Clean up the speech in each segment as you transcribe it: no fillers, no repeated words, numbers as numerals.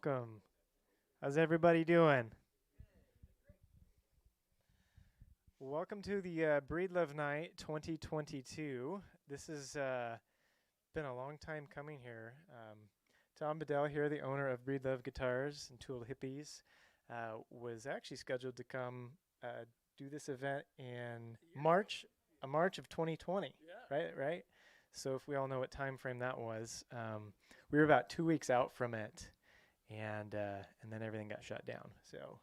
welcome. How's everybody doing? Welcome to the Breedlove Night 2022. This has been a long time coming here. Tom Bedell here, the owner of Breedlove Guitars and Tool Hippies, was actually scheduled to come do this event in March of 2020. Yeah. Right. So if we all know what time frame that was, we were about 2 weeks out from it, and then everything got shut down. So,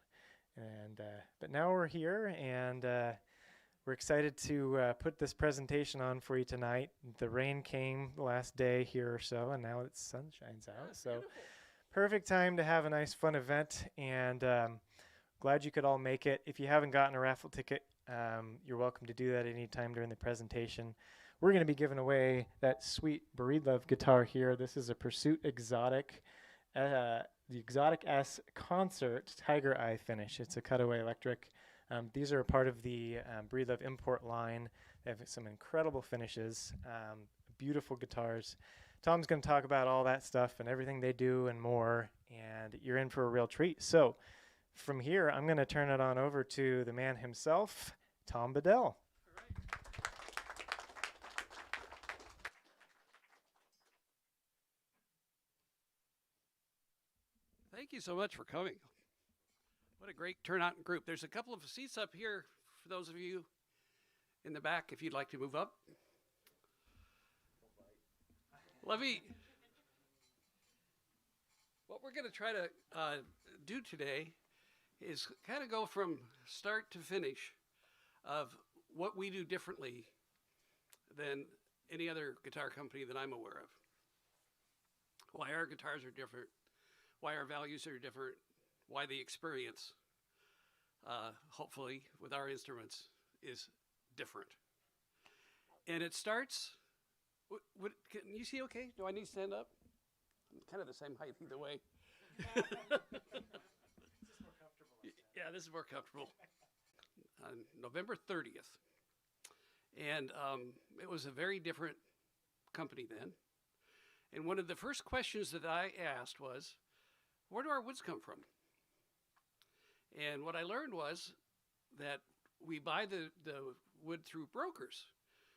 but now we're here, and we're excited to put this presentation on for you tonight. The rain came the last day here or so, and now it's sun shines out. So, Beautiful. perfect time to have a nice, fun event, and glad you could all make it. If you haven't gotten a raffle ticket, you're welcome to do that anytime during the presentation. We're going to be giving away that sweet Breedlove guitar here. This is a Pursuit Exotic, the Exotic S Concert Tiger Eye finish. It's a cutaway electric. These are a part of the Breedlove import line. They have some incredible finishes, beautiful guitars. Tom's going to talk about all that stuff and everything they do and more, and you're in for a real treat. So from here, I'm going to turn it on over to the man himself, Tom Bedell. Thank you so much for coming. What a great turnout and group. There's a couple of seats up here for those of you in the back if you'd like to move up. Levy, what we're going to try to do today is kind of go from start to finish of what we do differently than any other guitar company that I'm aware of. Why our guitars are different, why our values are different, why the experience, hopefully, with our instruments is different. And it starts, can you see okay? Do I need to stand up? I'm kind of the same height either way. Yeah, this is more comfortable. On November 30th. And it was a very different company then. And one of the first questions that I asked was, where do our woods come from? And what I learned was that we buy the wood through brokers.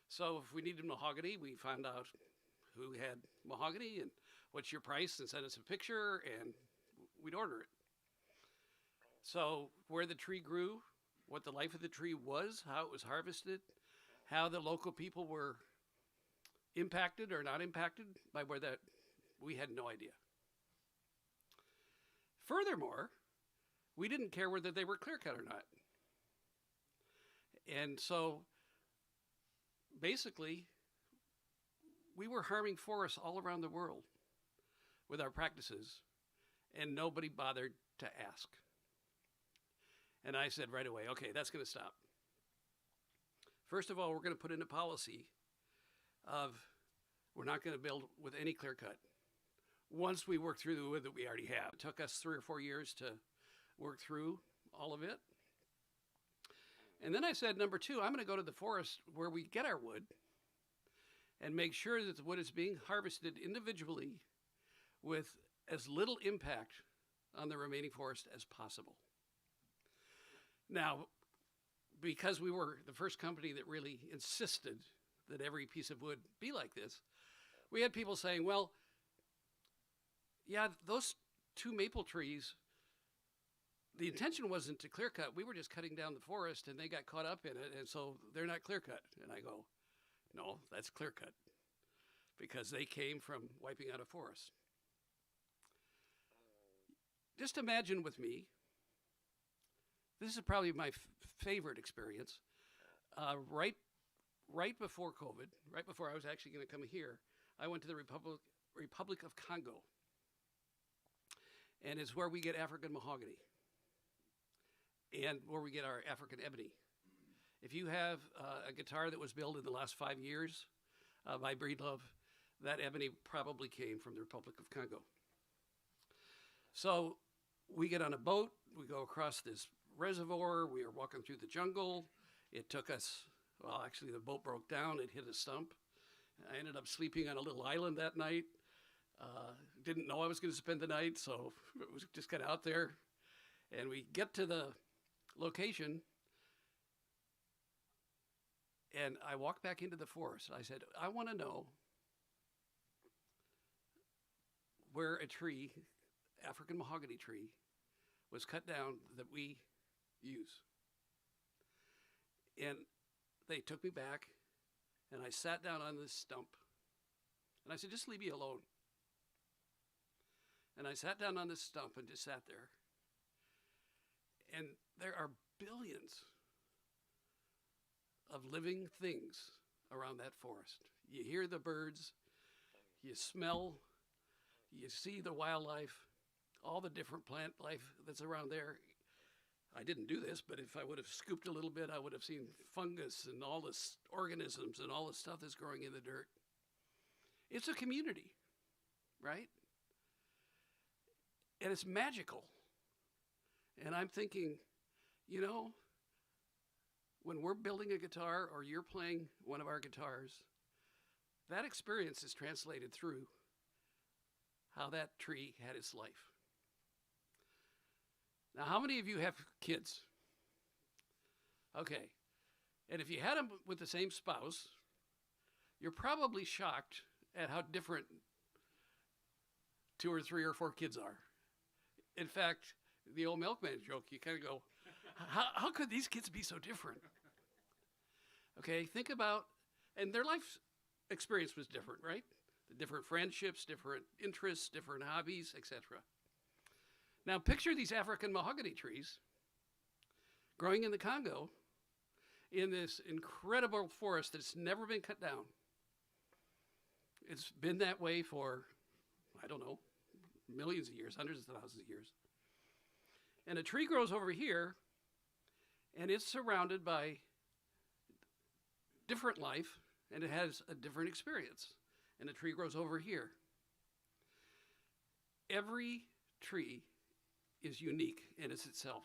So if we needed mahogany, we found out who had mahogany and what's your price, and send us a picture, and we'd order it. So where the tree grew, what the life of the tree was, how it was harvested, how the local people were impacted or not impacted by where that, we had no idea. Furthermore, we didn't care whether they were clear cut or not. And so basically, we were harming forests all around the world with our practices, and nobody bothered to ask. And I said right away, okay, that's going to stop. First of all, we're going to put in a policy of we're not going to build with any clear cut once we work through the wood that we already have. It took us 3 or 4 years to work through all of it. And then I said, number 2, I'm going to go to the forest where we get our wood and make sure that the wood is being harvested individually with as little impact on the remaining forest as possible. Now, because we were the first company that really insisted that every piece of wood be like this, we had people saying, well, yeah, those 2 maple trees, the intention wasn't to clear cut. We were just cutting down the forest, and they got caught up in it, and so they're not clear cut. And I go, no, that's clear cut, because they came from wiping out a forest. Just imagine with me, this is probably my favorite experience. Right before COVID, right before I was actually going to come here, I went to the Republic of Congo, and it's where we get African mahogany and where we get our African ebony. If you have a guitar that was built in the last 5 years by Breedlove, that ebony probably came from the Republic of Congo. So we get on a boat, we go across this reservoir, we are walking through the jungle. It took us, well, actually the boat broke down, it hit a stump. I ended up sleeping on a little island that night. Didn't know I was going to spend the night, so it was just kind of out there. And we get to the location, and I walk back into the forest. I said, I want to know where a tree, African mahogany tree, was cut down that we use. And they took me back, and I sat down on this stump. And I said, just leave me alone. And I sat down on this stump and just sat there. And there are billions of living things around that forest. You hear the birds, you smell, you see the wildlife, all the different plant life that's around there. I didn't do this, but if I would have scooped a little bit, I would have seen fungus and all the organisms and all the stuff that's growing in the dirt. It's a community, right? And it's magical. And I'm thinking, you know, when we're building a guitar or you're playing one of our guitars, that experience is translated through how that tree had its life. Now, how many of you have kids? Okay. And if you had them with the same spouse, you're probably shocked at how different 2 or 3 or 4 kids are. In fact, the old milkman joke, you kind of go, how could these kids be so different? Okay, think about, and their life experience was different, right? The different friendships, different interests, different hobbies, etc. Now picture these African mahogany trees growing in the Congo in this incredible forest that's never been cut down. It's been that way for, I don't know, millions of years, hundreds of thousands of years. And a tree grows over here, and it's surrounded by different life, and it has a different experience. And a tree grows over here. Every tree is unique in itself.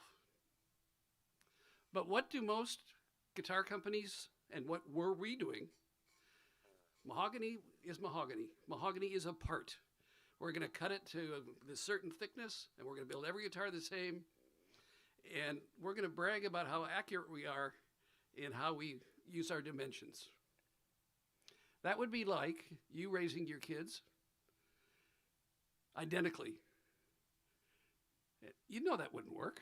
But what do most guitar companies, and what were we doing? Mahogany is mahogany. Mahogany is a part. We're going to cut it to this certain thickness, and we're going to build every guitar the same. And we're going to brag about how accurate we are in how we use our dimensions. That would be like you raising your kids identically. You know that wouldn't work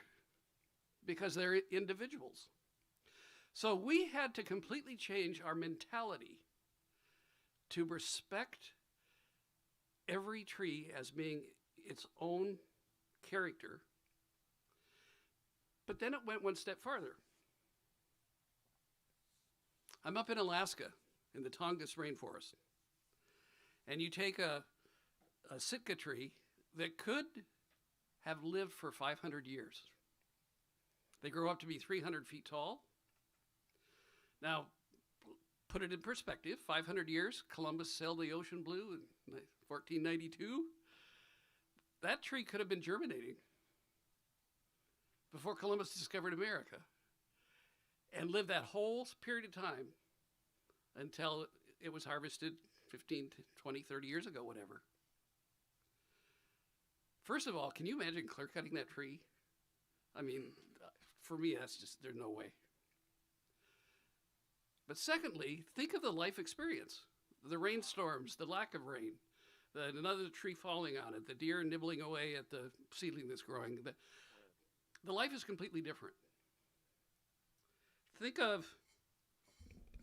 because they're individuals. So we had to completely change our mentality to respect every tree as being its own character. But then it went one step farther. I'm up in Alaska in the Tongass rainforest. And you take a Sitka tree that could have lived for 500 years. They grow up to be 300 feet tall. Now, put it in perspective, 500 years, Columbus sailed the ocean blue in 1492. That tree could have been germinating before Columbus discovered America and lived that whole period of time until it was harvested 15, 20, 30 years ago, whatever. First of all, can you imagine clear cutting that tree? I mean, for me, that's just, there's no way. But secondly, think of the life experience. The rainstorms, the lack of rain, another tree falling on it, the deer nibbling away at the seedling that's growing. The life is completely different. Think of,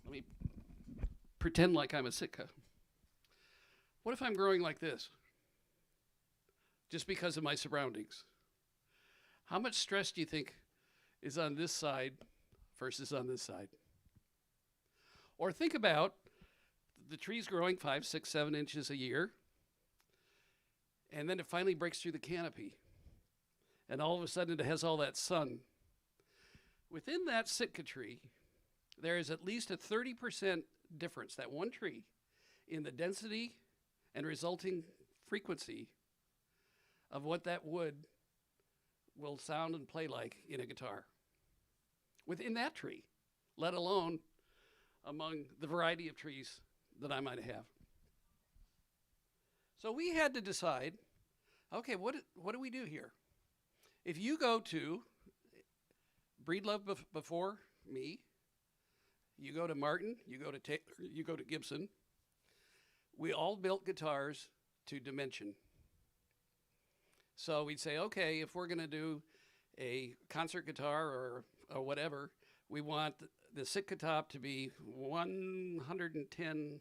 let me pretend like I'm a Sitka. What if I'm growing like this? Just because of my surroundings. How much stress do you think is on this side versus on this side? Or think about the trees growing 5, 6, 7 inches a year, and then it finally breaks through the canopy. And all of a sudden it has all that sun. Within that Sitka tree, there is at least a 30% difference, that one tree, in the density and resulting frequency of what that wood will sound and play like in a guitar. Within that tree, let alone among the variety of trees that I might have. So we had to decide, okay, what do we do here? If you go to Breedlove before me, you go to Martin, you go to Taylor, you go to Gibson, we all built guitars to dimension. So we'd say, okay, if we're going to do a concert guitar or whatever, we want the Sitka top to be 110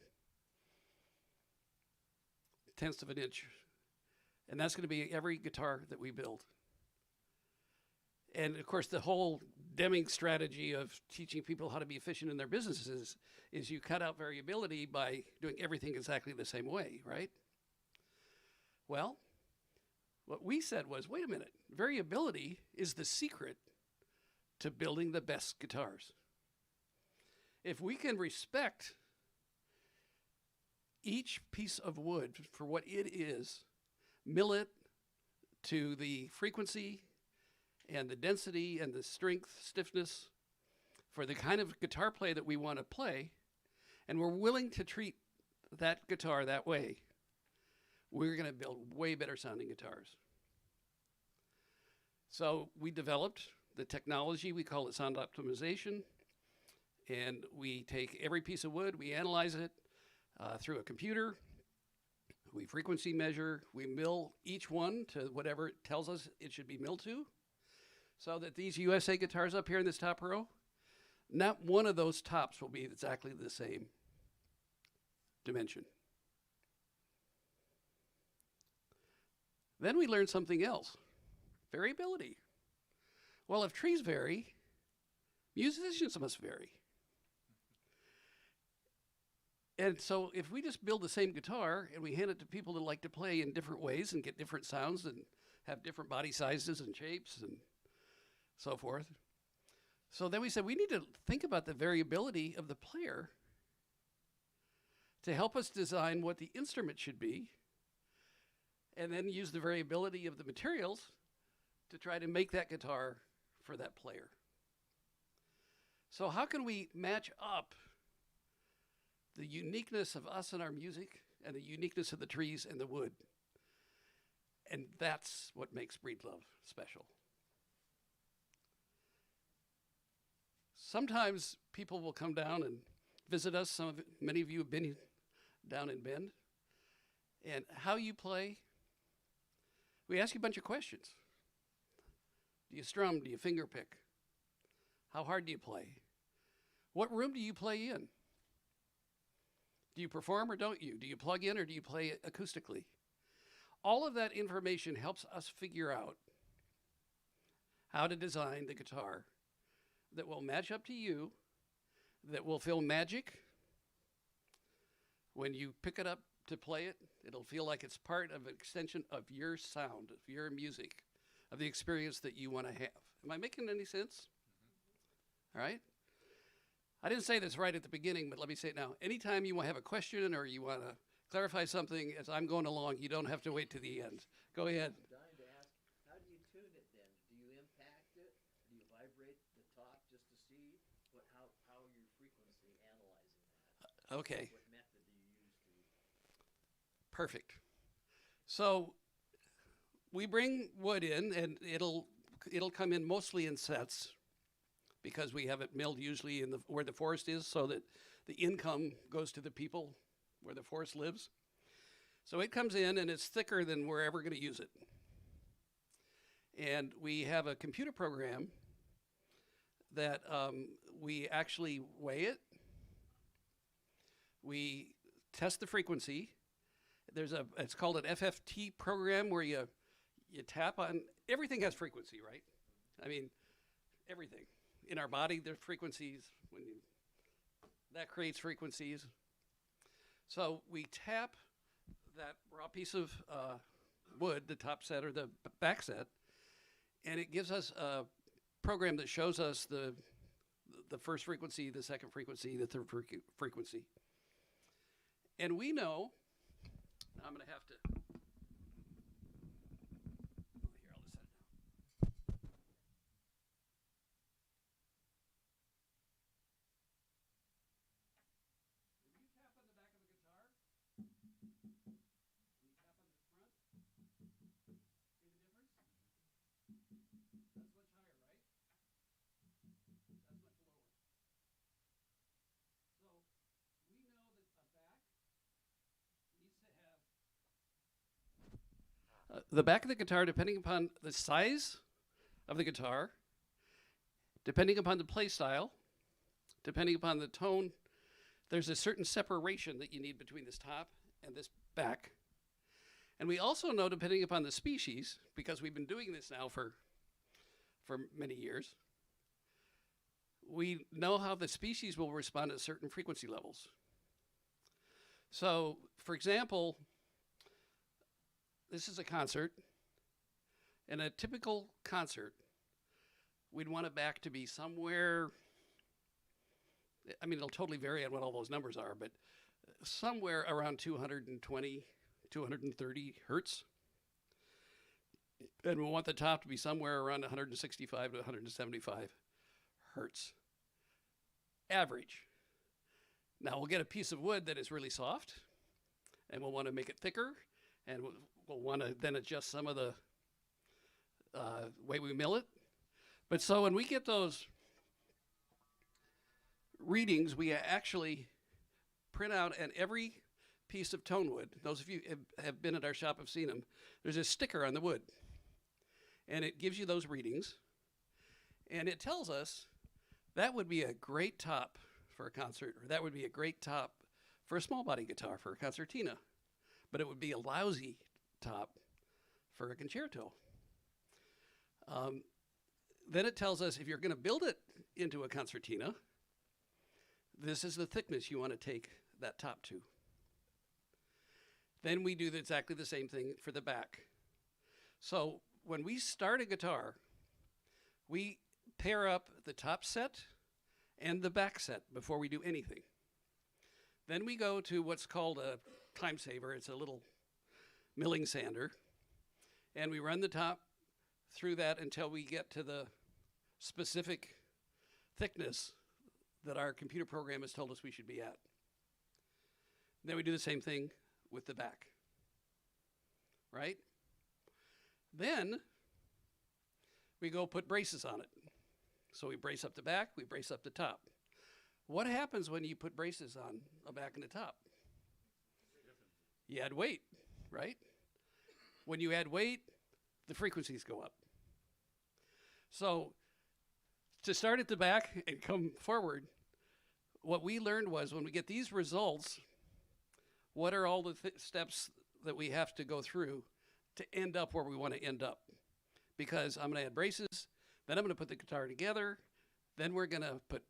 tenths of an inch. And that's going to be every guitar that we build. And of course, the whole Deming strategy of teaching people how to be efficient in their businesses is you cut out variability by doing everything exactly the same way, right? Well, what we said was, wait a minute, variability is the secret to building the best guitars. If we can respect each piece of wood for what it is, mill it to the frequency and the density and the strength, stiffness for the kind of guitar play that we want to play, and we're willing to treat that guitar that way, we're going to build way better sounding guitars. So we developed the technology, we call it sound optimization, and we take every piece of wood, we analyze it through a computer, we frequency measure, we mill each one to whatever it tells us it should be milled to, so that these USA guitars up here in this top row, not one of those tops will be exactly the same dimension. Then we learned something else, variability. Well, if trees vary, musicians must vary. And so if we just build the same guitar and we hand it to people that like to play in different ways and get different sounds and have different body sizes and shapes and so forth. So then we said we need to think about the variability of the player to help us design what the instrument should be, and then use the variability of the materials to try to make that guitar for that player. So how can we match up the uniqueness of us and our music and the uniqueness of the trees and the wood? And that's what makes Breedlove special. Sometimes people will come down and visit us. Many of you have been down in Bend. And how you play, we ask you a bunch of questions. Do you strum? Do you finger pick? How hard do you play? What room do you play in? Do you perform or don't you? Do you plug in or do you play acoustically? All of that information helps us figure out how to design the guitar that will match up to you, that will feel magic. When you pick it up to play it, it'll feel like it's part of an extension of your sound, of your music, of the experience that you want to have. Am I making any sense? Mm-hmm. All right? I didn't say this right at the beginning, but let me say it now. Anytime you want to have a question or you want to clarify something as I'm going along, you don't have to wait to the end. Go ahead. I'm dying to ask, how do you tune it then? Do you impact it? Do you vibrate the top just to see how your frequency analyzing that? Okay. What method do you use to? Perfect. So we bring wood in, and it'll come in mostly in sets because we have it milled usually in where the forest is, so that the income goes to the people where the forest lives. So it comes in and it's thicker than we're ever going to use it. And we have a computer program that we actually weigh it. We test the frequency. It's called an FFT program where you tap on, everything has frequency, right? I mean, everything. In our body, there's frequencies. That creates frequencies. So we tap that raw piece of wood, the top set or the back set, and it gives us a program that shows us the first frequency, the second frequency, the third frequency. And we know, I'm going to have to, here, I'll just set it down. When you tap on the back of a guitar, we tap the back of the guitar, depending upon the size of the guitar, depending upon the play style, depending upon the tone, there's a certain separation that you need between this top and this back. And we also know, depending upon the species, because we've been doing this now for many years, we know how the species will respond at certain frequency levels. So, for example, this is a concert. In a typical concert, we'd want a back to be somewhere, I mean, it'll totally vary on what all those numbers are, but somewhere around 220, 230 hertz. And we want the top to be somewhere around 165 to 175 hertz. Average. Now we'll get a piece of wood that is really soft, and we'll want to make it thicker, and we'll want to then adjust some of the way we mill it. But so when we get those readings, we actually print out, and every piece of tone wood, those of you have been at our shop have seen them, there's a sticker on the wood. And it gives you those readings. And it tells us that would be a great top for a concert, or that would be a great top for a small body guitar, for a concertina. But it would be a lousy top for a concerto. Then it tells us if you're going to build it into a concertina, this is the thickness you want to take that top to. Then we do exactly the same thing for the back. So when we start a guitar, we pair up the top set and the back set before we do anything. Then we go to what's called a time saver. It's a little milling sander. And we run the top through that until we get to the specific thickness that our computer program has told us we should be at. Then we do the same thing with the back, right? Then we go put braces on it. So we brace up the back, we brace up the top. What happens when you put braces on a back and a top? You add weight, right? When you add weight, the frequencies go up. So to start at the back and come forward, what we learned was when we get these results, what are all the steps that we have to go through to end up where we want to end up? Because I'm going to add braces, then I'm going to put the guitar together, then we're going to put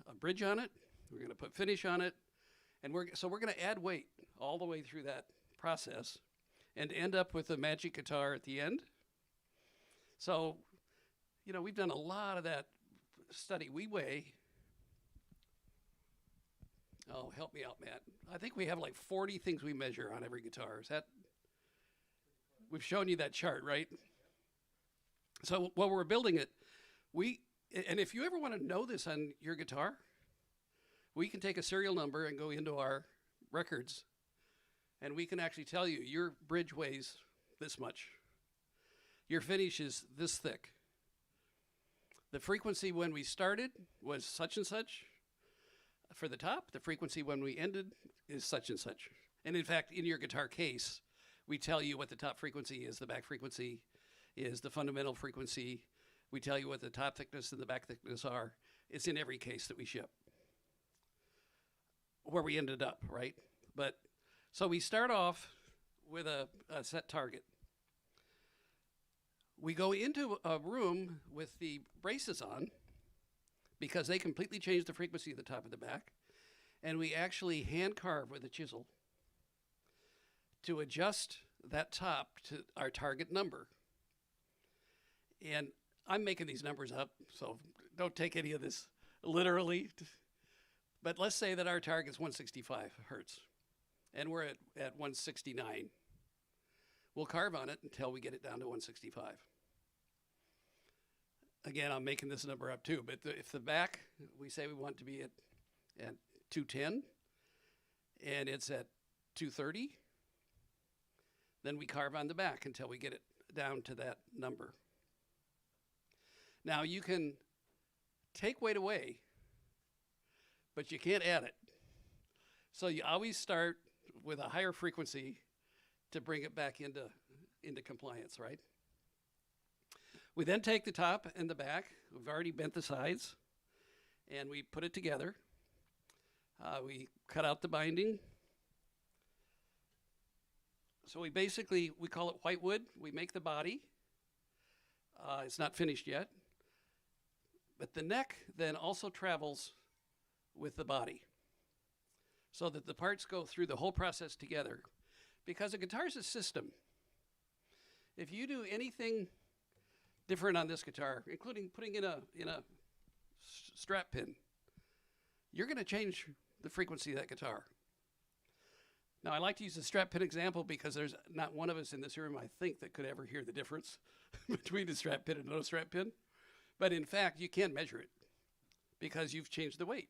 a bridge on it, we're going to put finish on it, and we're going to add weight all the way through that process and end up with a magic guitar at the end. So, you know, we've done a lot of that study. We weigh, oh, help me out, Matt. I think we have like 40 things we measure on every guitar. Is that, we've shown you that chart, right? So while we're building it, and if you ever want to know this on your guitar, we can take a serial number and go into our records, and we can actually tell you your bridge weighs this much. Your finish is this thick. The frequency when we started was such and such. For the top, the frequency when we ended is such and such. And in fact, in your guitar case, we tell you what the top frequency is, the back frequency is, the fundamental frequency. We tell you what the top thickness and the back thickness are. It's in every case that we ship. Where we ended up, right? But so we start off with a set target. We go into a room with the braces on because they completely change the frequency of the top and the back. And we actually hand carve with a chisel to adjust that top to our target number. And I'm making these numbers up, so don't take any of this literally. But let's say that our target is 165 hertz, and we're at 169. We'll carve on it until we get it down to 165. Again, I'm making this number up too, but if the back, we say we want to be at 210, and it's at 230, then we carve on the back until we get it down to that number. Now you can take weight away, but you can't add it. So you always start with a higher frequency to bring it back into into compliance, right? We then take the top and the back. We've already bent the sides, and we put it together. We cut out the binding. So we call it whitewood. We make the body. It's not finished yet. But the neck then also travels with the body, so that the parts go through the whole process together. Because a guitar is a system. If you do anything different on this guitar, including putting in a strap pin, you're going to change the frequency of that guitar. Now, I like to use the strap pin example because there's not one of us in this room, I think, that could ever hear the difference between a strap pin and no strap pin. But in fact, you can measure it because you've changed the weight.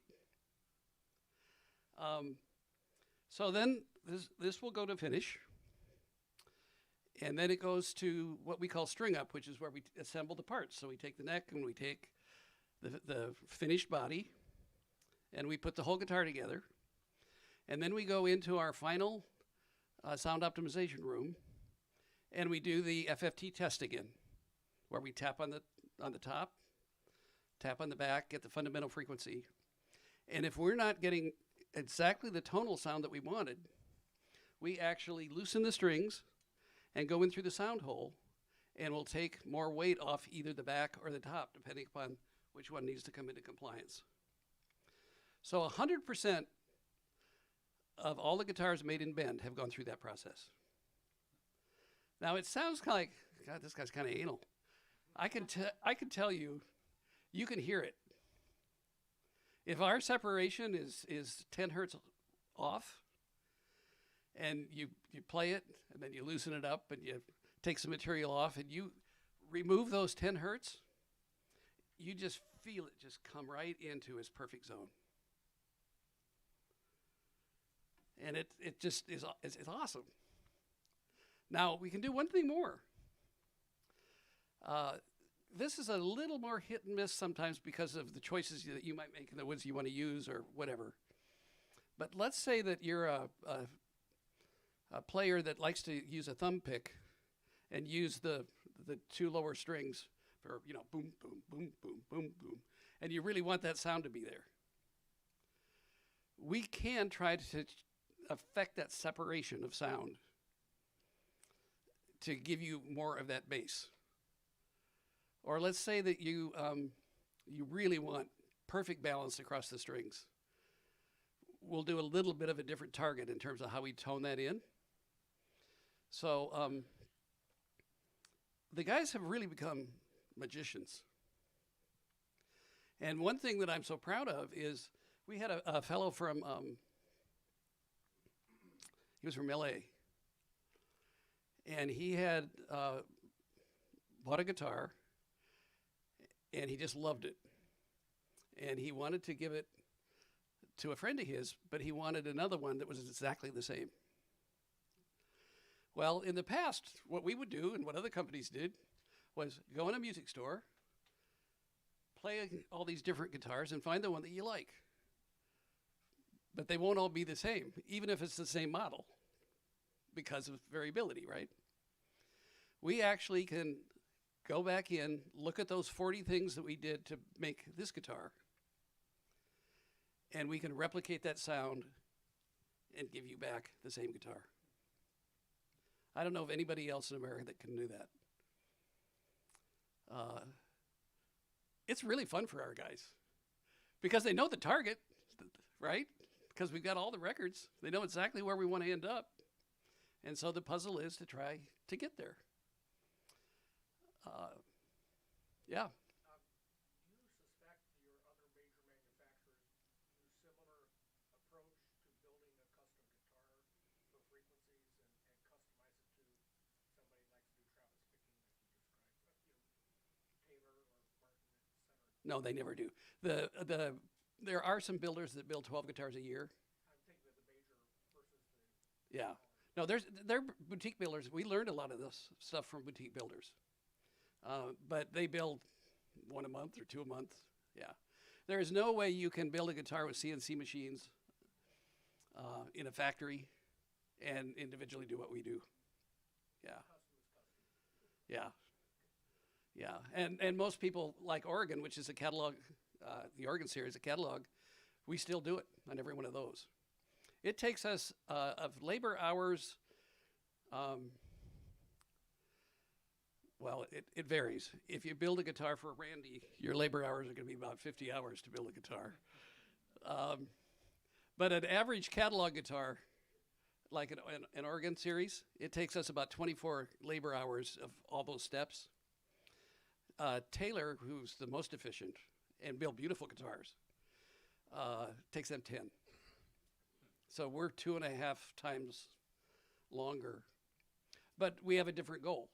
So then this will go to finish. And then it goes to what we call string up, which is where we assemble the parts. So we take the neck and we take the finished body and we put the whole guitar together. And then we go into our final sound optimization room and we do the FFT test again, where we tap on the top, tap on the back, get the fundamental frequency. And if we're not getting exactly the tonal sound that we wanted, we actually loosen the strings and go in through the sound hole, and we'll take more weight off either the back or the top, depending upon which one needs to come into compliance. So 100% of all the guitars made in Bend have gone through that process. Now it sounds like, God, this guy's kind of anal. I can tell you, you can hear it. If our separation is 10 hertz off, and you play it, and then you loosen it up, and you take some material off, and you remove those 10 hertz, you just feel it just come right into its perfect zone. And it just is it's awesome. Now, we can do one thing more. This is a little more hit and miss sometimes because of the choices that you might make and the woods you want to use or whatever. But let's say that you're a player that likes to use a thumb pick and use the two lower strings for, boom, boom, boom, boom, boom, boom. And you really want that sound to be there. We can try to affect that separation of sound to give you more of that bass. Or let's say that you really want perfect balance across the strings. We'll do a little bit of a different target in terms of how we tone that in. So the guys have really become magicians. And one thing that I'm so proud of is we had a fellow from, he was from LA. And he had bought a guitar, and he just loved it. And he wanted to give it to a friend of his, but he wanted another one that was exactly the same. Well, in the past, what we would do and what other companies did was go in a music store, play all these different guitars, and find the one that you like. But they won't all be the same, even if it's the same model, because of variability, right? We actually can go back in, look at those 40 things that we did to make this guitar, and we can replicate that sound and give you back the same guitar. I don't know of anybody else in America that can do that. It's really fun for our guys because they know the target, right? Because we've got all the records. They know exactly where we want to end up. And so the puzzle is to try to get there. Yeah. Do you suspect your other major manufacturers use similar approach to building a custom guitar for frequencies and customize it to somebody likes to do Travis picking like you described, Taylor or Martin, etc.? No, they never do. There are some builders that build 12 guitars a year. I'm thinking of the major versus the... Yeah. No, they're boutique builders. We learned a lot of this stuff from boutique builders. But they build one a month or two a month. Yeah. There is no way you can build a guitar with CNC machines in a factory and individually do what we do. Yeah. Yeah, yeah, and most people like Oregon, which is a catalog, the Oregon series, a catalog. We still do it on every one of those. It takes us of labor hours. Well, it varies. If you build a guitar for Randy, your labor hours are going to be about 50 hours to build a guitar. But an average catalog guitar, like an Oregon series, it takes us about 24 labor hours of all those steps. Taylor, who's the most efficient and build beautiful guitars, takes them 10. So we're 2.5 times longer. But we have a different goal.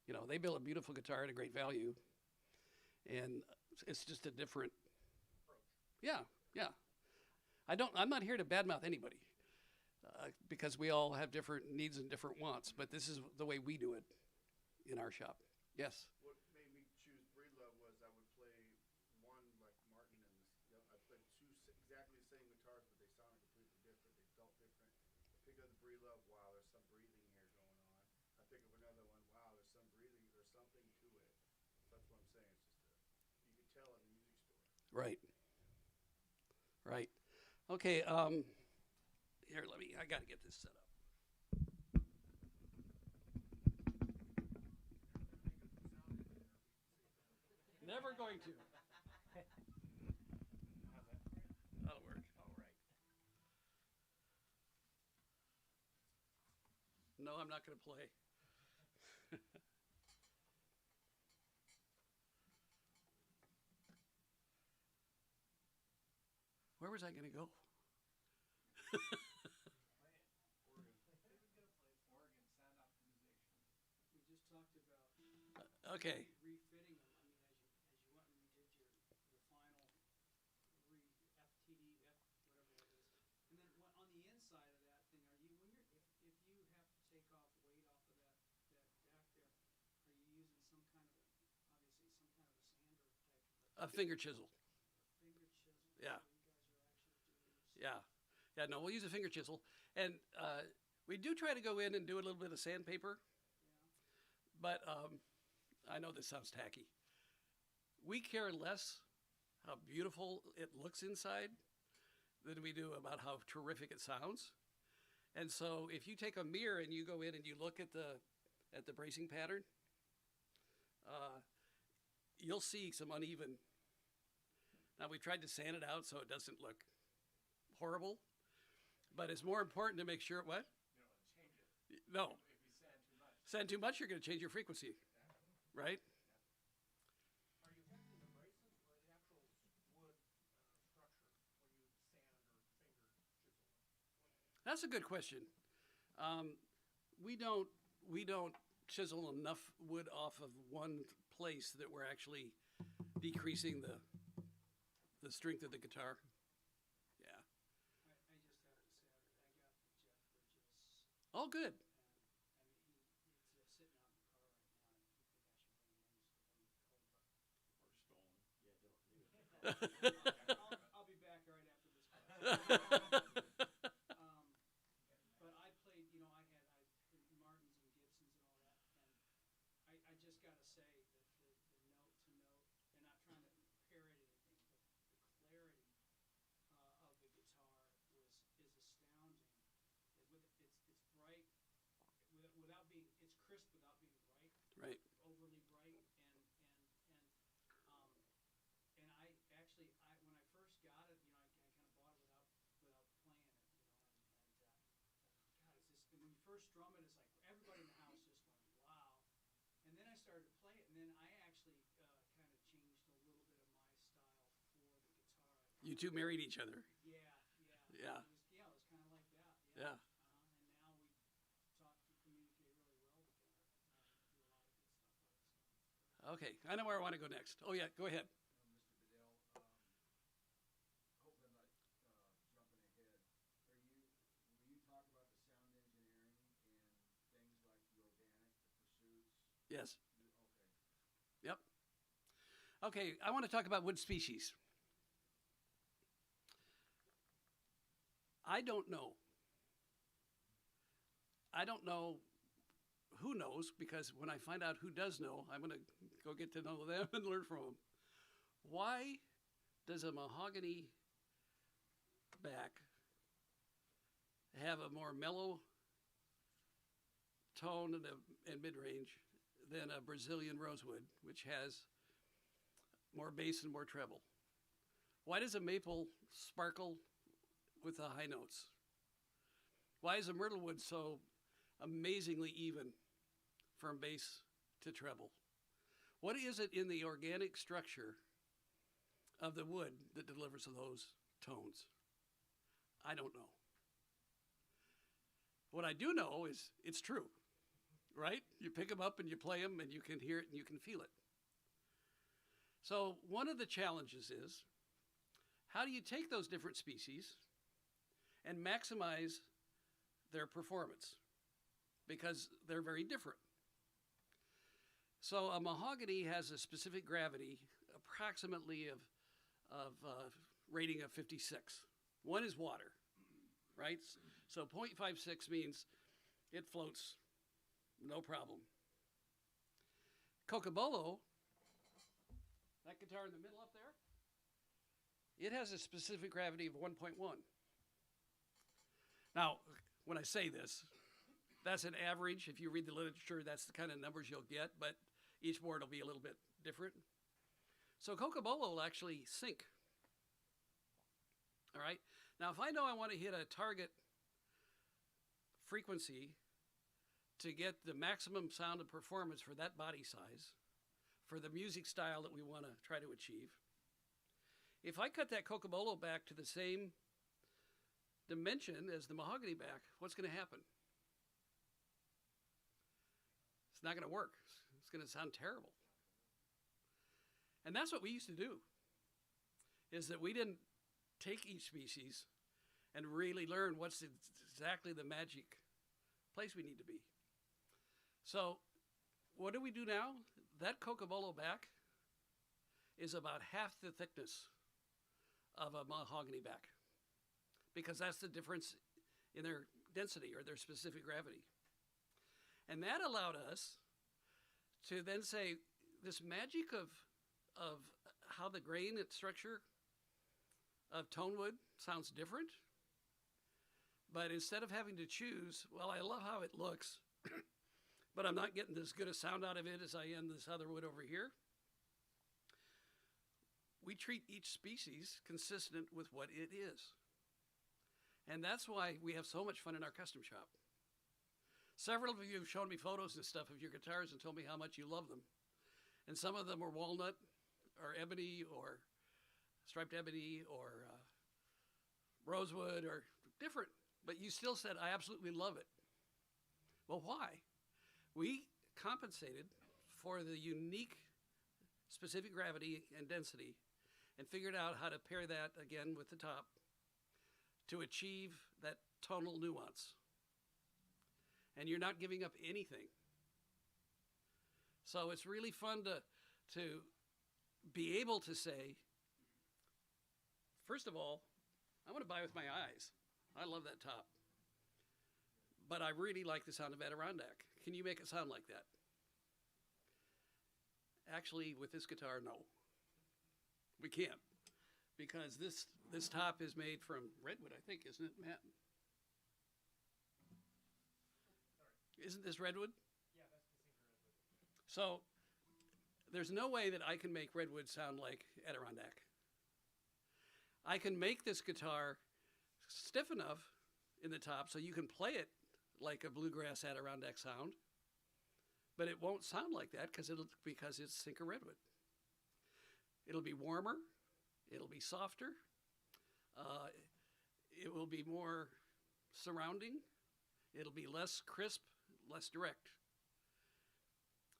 You know, they build a beautiful guitar at a great value, and it's just a different. Yeah, yeah. I'm not here to badmouth anybody, because we all have different needs and different wants. But this is the way we do it in our shop. Yes. What made me choose Breedlove was I would play one like Martin and I played two exactly the same guitars, but they sounded completely different. They felt different. I pick up the Breedlove, wow, there's some breathing here going on. I pick up another one, wow, there's some breathing, there's something to it. So that's what I'm saying. It's just you can tell in the music store. Right. Right. Okay. Here, I got to get this set up. Never going to. That'll work. All right. No, I'm not going to play. Where was I going to go? Okay. Refitting them. I mean, as you went and redid your final FTD, whatever that is, and then on the inside of that thing, are you when you're if you have to take off weight off of that deck there, are you using some kind of obviously some kind of a sander type A of finger chisel. finger chisel? Yeah. You guys are actually doing. Yeah. Yeah, no, we'll use a finger chisel. And we do try to go in and do a little bit of sandpaper. Yeah. But I know this sounds tacky. We care less how beautiful it looks inside than we do about how terrific it sounds. And so if you take a mirror and you go in and you look at the bracing pattern, you'll see some uneven. Now we tried to sand it out so it doesn't look horrible, but it's more important to make sure what? Change it. No. If you sand too much. Sand too much, you're going to change your frequency, right? Are you affecting the braces or the actual wood structure when you sand or finger chisel them? That's a good question. We don't chisel enough wood off of one place that we're actually decreasing the strength of the guitar. Yeah. I just have to say I got the Jeff Bridges. Oh, good. And I mean, it's sitting out in the car right now. And I think I should bring him in. Or stolen. I'll be back right after this class. But I played, you know, I had Martins and Gibsons and all that, and I just got to say that the note to note, and not trying to parrot anything, but the clarity of the guitar is astounding. It's bright without being, it's crisp without being bright. Right. Overly bright, and I actually when I first got it, you know, I kind of bought it without playing it, you know, and God, it's just, and when you first strum it, it's like everybody in the house just went wow, and then I started to play it, and then I actually kind of changed a little bit of my style for the guitar. You two married each other. Yeah. Yeah. It was kind of like that. Yeah. And now we talk to communicate really well together. Do a lot of good stuff with it. Okay. I know where I want to go next. Oh, yeah. Go ahead. Mr. Bedell, hope I'm not jumping ahead. Will you talk about the sound engineering and things like the organic, the pursuits? Yes. Okay. Yep. Okay. I want to talk about wood species. I don't know who knows, because when I find out who does know, I'm going to go get to know them and learn from them. Why does a mahogany back have a more mellow tone and mid-range than a Brazilian rosewood, which has more bass and more treble? Why does a maple sparkle with the high notes? Why is a myrtle wood so amazingly even from bass to treble? What is it in the organic structure of the wood that delivers those tones? I don't know. What I do know is it's true, right? You pick them up and you play them and you can hear it and you can feel it. So one of the challenges is, how do you take those different species and maximize their performance? Because they're very different. So a mahogany has a specific gravity, approximately of rating of 56. One is water, right? So 0.56 means it floats, no problem. Cocobolo, that guitar in the middle up there, it has a specific gravity of 1.1. Now, when I say this, that's an average. If you read the literature, that's the kind of numbers you'll get, but each board will be a little bit different. So Cocobolo will actually sync. All right. Now, if I know I want to hit a target frequency to get the maximum sound and performance for that body size, for the music style that we want to try to achieve, if I cut that Cocobolo back to the same dimension as the mahogany back, what's going to happen? It's not going to work. It's going to sound terrible. And that's what we used to do, is that we didn't take each species and really learn what's exactly the magic place we need to be. So what do we do now? That Cocobolo back is about half the thickness of a mahogany back, because that's the difference in their density or their specific gravity. And that allowed us to then say, this magic of how the grain and structure of tone wood sounds different, but instead of having to choose, well, I love how it looks, but I'm not getting as good a sound out of it as I am this other wood over here, we treat each species consistent with what it is. And that's why we have so much fun in our custom shop. Several of you have shown me photos and stuff of your guitars and told me how much you love them. And some of them were walnut or ebony or striped ebony or rosewood or different. But you still said, I absolutely love it. Well, why? We compensated for the unique specific gravity and density and figured out how to pair that again with the top to achieve that tonal nuance. And you're not giving up anything. So it's really fun to be able to say, first of all, I want to buy with my eyes. I love that top. But I really like the sound of Adirondack. Can you make it sound like that? Actually, with this guitar, no. We can't. Because this top is made from redwood, I think, isn't it, Matt? Isn't this redwood? Yeah, that's the single redwood. So there's no way that I can make redwood sound like Adirondack. I can make this guitar stiff enough in the top so you can play it like a bluegrass Adirondack sound, but it won't sound like that because it's sinker redwood. It'll be warmer, it'll be softer, it will be more surrounding, it'll be less crisp, less direct.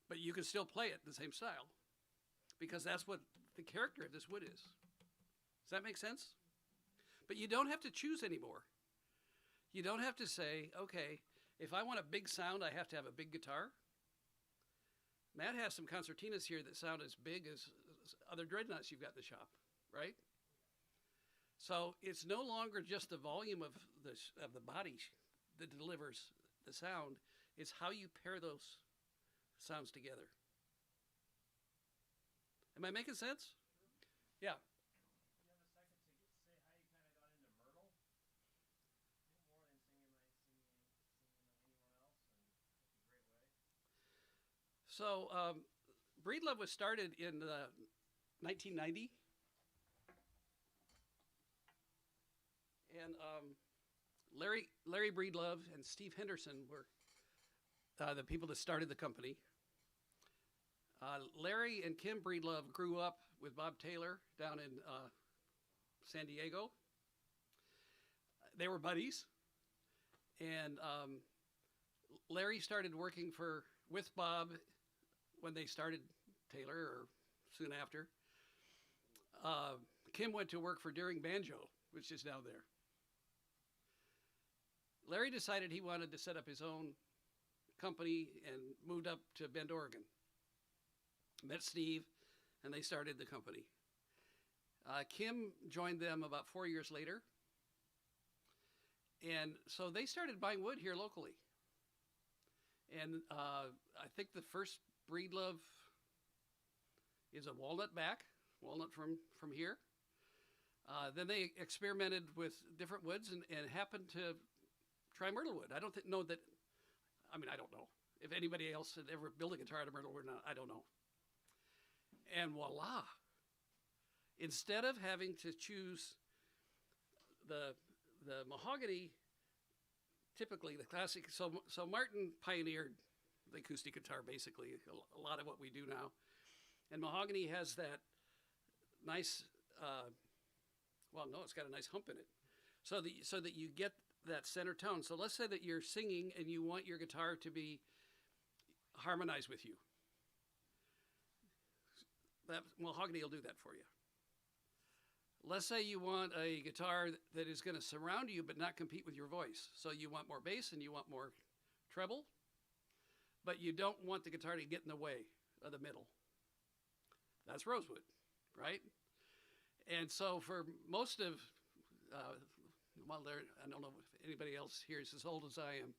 But you can still play it the same style because that's what the character of this wood is. Does that make sense? But you don't have to choose anymore. You don't have to say, okay, if I want a big sound, I have to have a big guitar. Matt has some concertinas here that sound as big as other dreadnoughts you've got in the shop, right? So it's no longer just the volume of the body that delivers the sound. It's how you pair those sounds together. Am I making sense? Yeah. You have a second to say how you kind of got into Myrtle? More than singing anywhere else, and that's a great way. So Breedlove was started in 1990. And Larry Breedlove and Steve Henderson were the people that started the company. Larry and Kim Breedlove grew up with Bob Taylor down in San Diego. They were buddies. And Larry started working with Bob when they started Taylor, or soon after. Kim went to work for Deering Banjo, which is now there. Larry decided he wanted to set up his own company and moved up to Bend, Oregon. Met Steve, and they started the company. Kim joined them about 4 years later. And so they started buying wood here locally. And I think the first Breedlove is a walnut from here. Then they experimented with different woods and happened to try myrtle wood. I don't know if anybody else had ever built a guitar out of myrtle wood or not. I don't know. And voila. Instead of having to choose the mahogany, typically the classic, so Martin pioneered the acoustic guitar, basically, a lot of what we do now. And mahogany has that nice, it's got a nice hump in it, so that you get that center tone. So let's say that you're singing and you want your guitar to be harmonized with you. That mahogany will do that for you. Let's say you want a guitar that is going to surround you but not compete with your voice. So you want more bass and you want more treble, but you don't want the guitar to get in the way of the middle. That's rosewood, right? And so for most of, I don't know if anybody else here is as old as I am,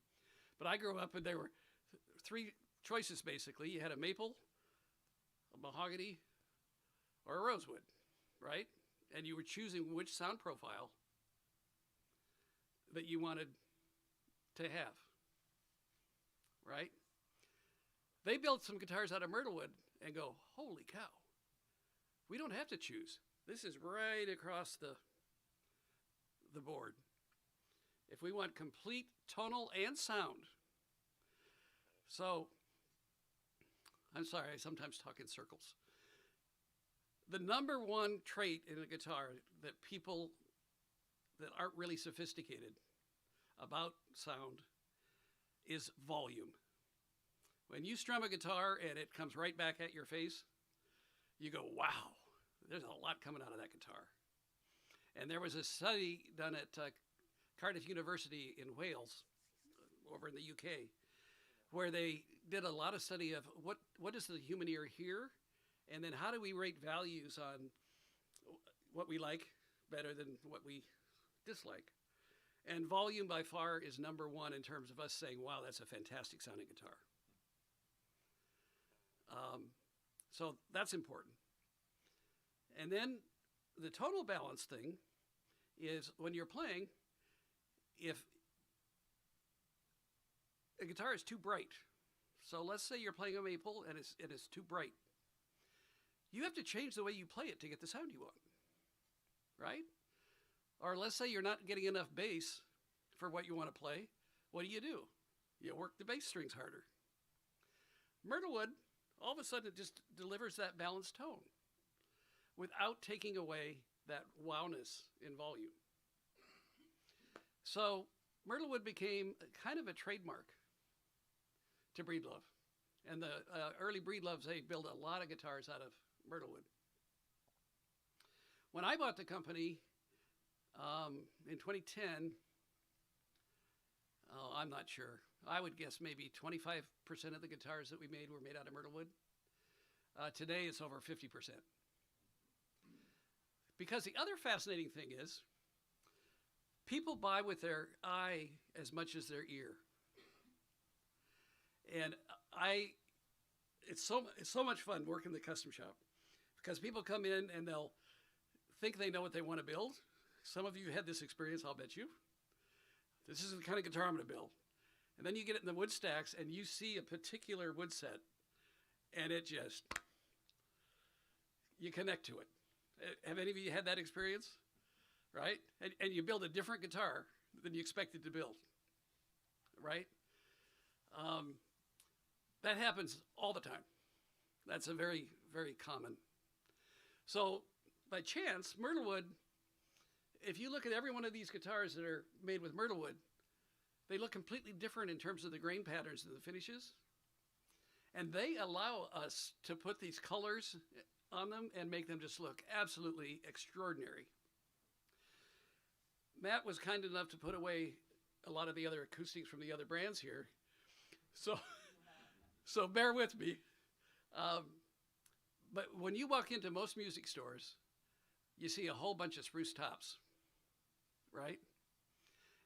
but I grew up and there were three choices basically. You had a maple, a mahogany, or a rosewood, right? And you were choosing which sound profile that you wanted to have, right? They built some guitars out of myrtlewood and go, holy cow, we don't have to choose. This is right across the board. If we want complete tonal and sound. So, I'm sorry, I sometimes talk in circles. The number one trait in a guitar that people that aren't really sophisticated about sound is volume. When you strum a guitar and it comes right back at your face, you go, wow, there's a lot coming out of that guitar. And there was a study done at Cardiff University in Wales, over in the UK, where they did a lot of study of what does the human ear hear, and then how do we rate values on what we like better than what we dislike. And volume by far is number one in terms of us saying, wow, that's a fantastic sounding guitar. So that's important. And then the tonal balance thing is when you're playing, if a guitar is too bright, so let's say you're playing a maple and it's too bright, you have to change the way you play it to get the sound you want, right? Or let's say you're not getting enough bass for what you want to play. What do? You work the bass strings harder. Myrtlewood, all of a sudden, it just delivers that balanced tone without taking away that wowness in volume. So Myrtlewood became kind of a trademark to Breedlove. And the early Breedloves, they built a lot of guitars out of Myrtlewood. When I bought the company in 2010, I'm not sure. I would guess maybe 25% of the guitars that we made were made out of myrtlewood. Today it's over 50%. Because the other fascinating thing is, people buy with their eye as much as their ear. And it's so much fun working the custom shop because people come in and they'll think they know what they want to build. Some of you had this experience, I'll bet you. This is the kind of guitar I'm going to build. And then you get it in the wood stacks and you see a particular wood set and you connect to it. Have any of you had that experience? Right? And you build a different guitar than you expected to build. Right? That happens all the time. That's a very, very common. So by chance, myrtle wood, if you look at every one of these guitars that are made with myrtle wood, they look completely different in terms of the grain patterns and the finishes. And they allow us to put these colors on them and make them just look absolutely extraordinary. Matt was kind enough to put away a lot of the other acoustics from the other brands here. So bear with me. But when you walk into most music stores, you see a whole bunch of spruce tops, right?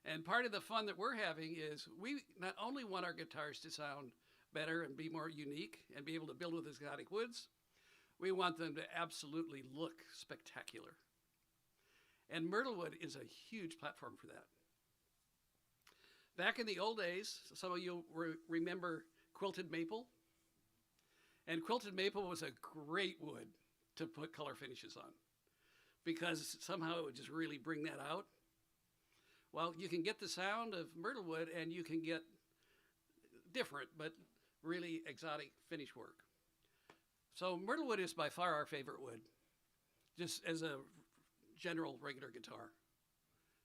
And part of the fun that we're having is we not only want our guitars to sound better and be more unique and be able to build with exotic woods, we want them to absolutely look spectacular. And myrtlewood is a huge platform for that. Back in the old days, some of you remember quilted maple. And quilted maple was a great wood to put color finishes on because somehow it would just really bring that out. Well, you can get the sound of myrtlewood and you can get different but really exotic finish work. So myrtlewood is by far our favorite wood, just as a general regular guitar.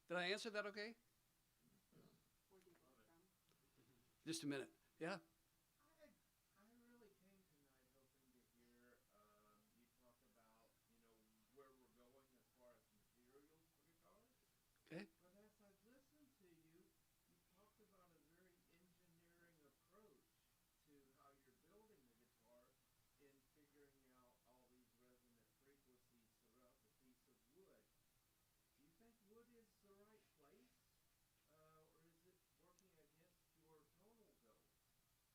Did I answer that okay? Just a minute. Yeah? I really came tonight hoping to hear you talk about, where we're going as far as materials for guitars. Okay. But as I've listened to you, you talked about a very engineering approach to how you're building the guitar in figuring out all these resonant frequencies throughout the piece of wood. Do you think wood is the right place? Or is it working against your tonal goals?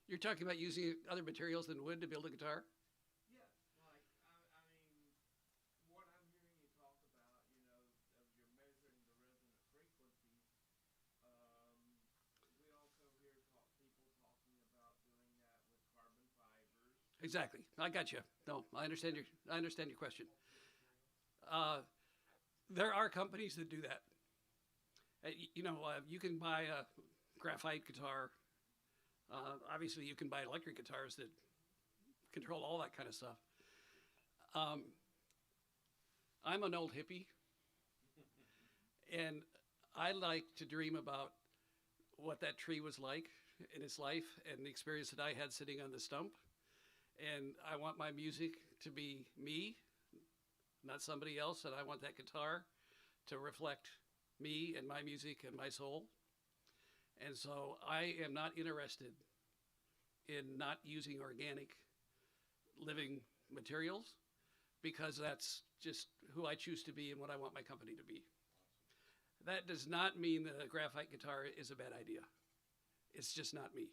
You're talking about using other materials than wood to build a guitar? Yes, like, I mean, what I'm hearing you talk about, you're measuring the resonant frequencies. We also hear people talking about doing that with carbon fibers. Exactly. I got you. No, I understand your question. There are companies that do that. You can buy a graphite guitar. Obviously, you can buy electric guitars that control all that kind of stuff. I'm an old hippie, and I like to dream about what that tree was like in its life and the experience that I had sitting on the stump. And I want my music to be me, not somebody else, and I want that guitar to reflect me and my music and my soul. And so I am not interested in not using organic living materials because that's just who I choose to be and what I want my company to be. That does not mean that a graphite guitar is a bad idea. It's just not me.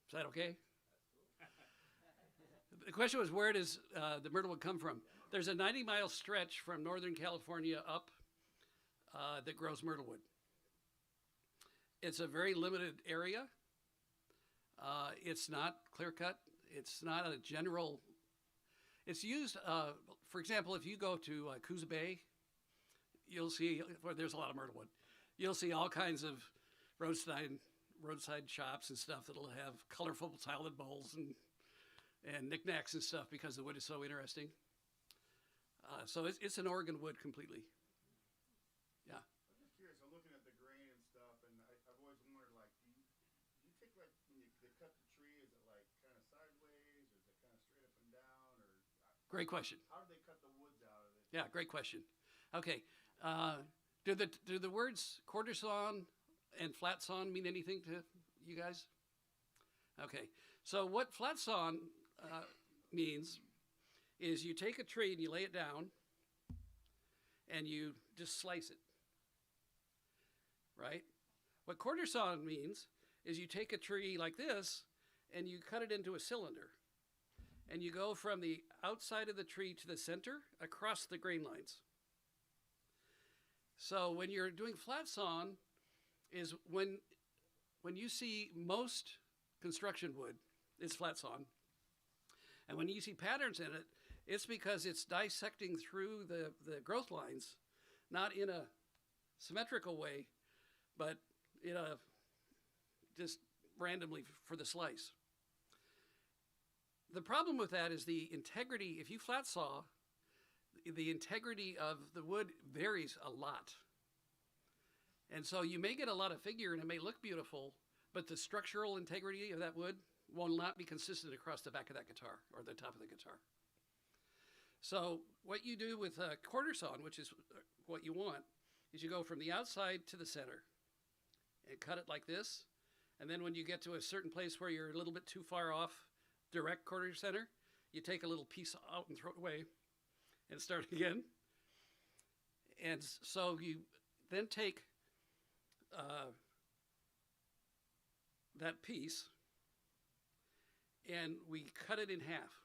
Is that okay? The question was, where does the myrtlewood come from? There's a 90-mile stretch from Northern California up that grows myrtlewood. It's a very limited area. It's not clear-cut. It's not a general. It's used, for example, if you go to Coosa Bay, you'll see, there's a lot of myrtlewood. You'll see all kinds of roadside shops and stuff that'll have colorful salad bowls and knickknacks and stuff because the wood is so interesting. So it's an Oregon wood completely. Yeah. I'm just curious. I'm looking at the grain and stuff, and I've always wondered, like, do you take, like, when they cut the tree, is it like kind of sideways, or is it kind of straight up and down, or? Great question. How do they cut the woods out of it? Yeah, great question. Okay. Do the words quarter sawn and flat sawn mean anything to you guys? Okay. So what flat sawn means is you take a tree and you lay it down, and you just slice it, right? What quarter sawn means is you take a tree like this and you cut it into a cylinder, and you go from the outside of the tree to the center across the grain lines. So when you're doing flat sawn is when you see most construction wood is flat sawn. And when you see patterns in it, it's because it's dissecting through the growth lines, not in a symmetrical way, but in a just randomly for the slice. The problem with that is the integrity. If you flat saw, the integrity of the wood varies a lot. And so you may get a lot of figure and it may look beautiful, but the structural integrity of that wood will not be consistent across the back of that guitar or the top of the guitar. So what you do with a quarter sawn, which is what you want, is you go from the outside to the center and cut it like this. And then when you get to a certain place where you're a little bit too far off direct quarter center, you take a little piece out and throw it away and start again. And so you then take that piece and we cut it in half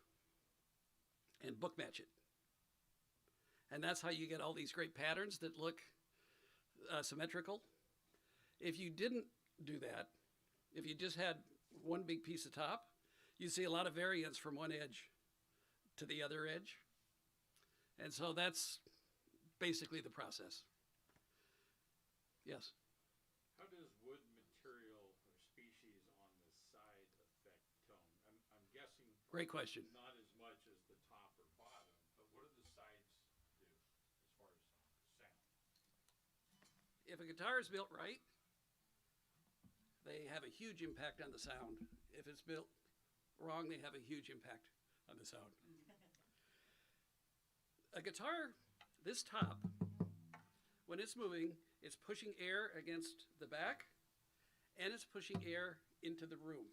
and book match it. And that's how you get all these great patterns that look symmetrical. If you didn't do that, if you just had one big piece of top, you see a lot of variance from one edge to the other edge. And so that's basically the process. Yes? How does wood material or species on the side affect tone? I'm guessing Great question. not as much as the top or bottom, but what do the sides do as far as sound? If a guitar is built right, they have a huge impact on the sound. If it's built wrong, they have a huge impact on the sound. A guitar, this top, when it's moving, it's pushing air against the back and it's pushing air into the room.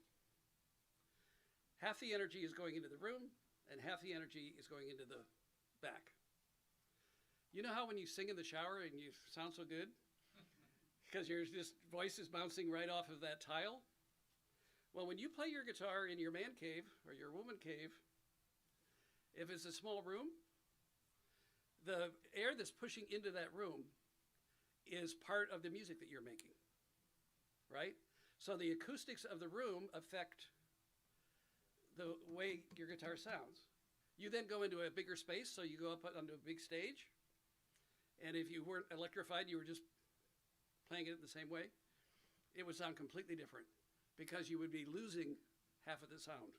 Half the energy is going into the room and half the energy is going into the back. You know how when you sing in the shower and you sound so good? Because your just voice is bouncing right off of that tile? Well, when you play your guitar in your man cave or your woman cave, if it's a small room, the air that's pushing into that room is part of the music that you're making, right? So the acoustics of the room affect the way your guitar sounds. You then go into a bigger space, so you go up onto a big stage, and if you weren't electrified, you were just playing it the same way, it would sound completely different because you would be losing half of the sound.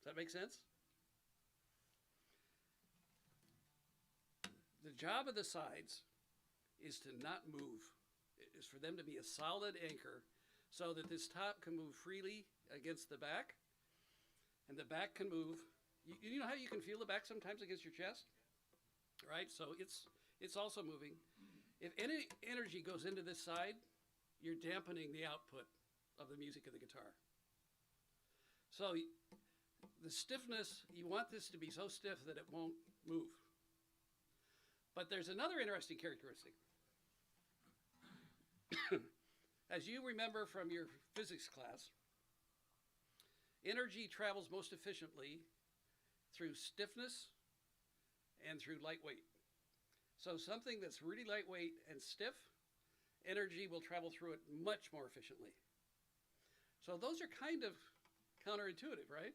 Does that make sense? The job of the sides is to not move. It is for them to be a solid anchor so that this top can move freely against the back and the back can move. You know how you can feel the back sometimes against your chest? Right? So it's also moving. If any energy goes into this side, you're dampening the output of the music of the guitar. So the stiffness, you want this to be so stiff that it won't move. But there's another interesting characteristic. As you remember from your physics class, energy travels most efficiently through stiffness and through lightweight. So something that's really lightweight and stiff, energy will travel through it much more efficiently. So those are kind of counterintuitive, right?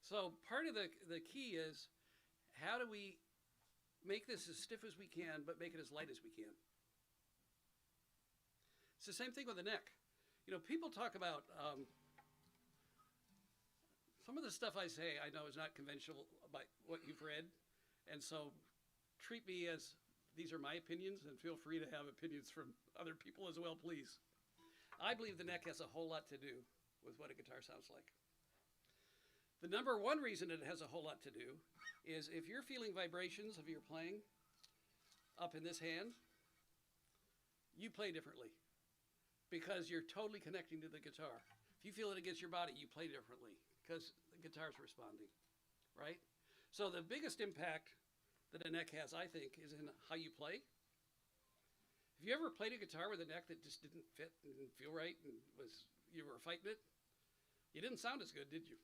So part of the key is how do we make this as stiff as we can, but make it as light as we can? It's the same thing with the neck. You know, people talk about some of the stuff I say I know is not conventional by what you've read, and so treat me as these are my opinions, and feel free to have opinions from other people as well, please. I believe the neck has a whole lot to do with what a guitar sounds like. The number one reason it has a whole lot to do is if you're feeling vibrations of your playing up in this hand, you play differently because you're totally connecting to the guitar. If you feel it against your body, you play differently because the guitar's responding, right? So the biggest impact that a neck has, I think, is in how you play. Have you ever played a guitar with a neck that just didn't fit and didn't feel right and you were fighting it? You didn't sound as good, did you?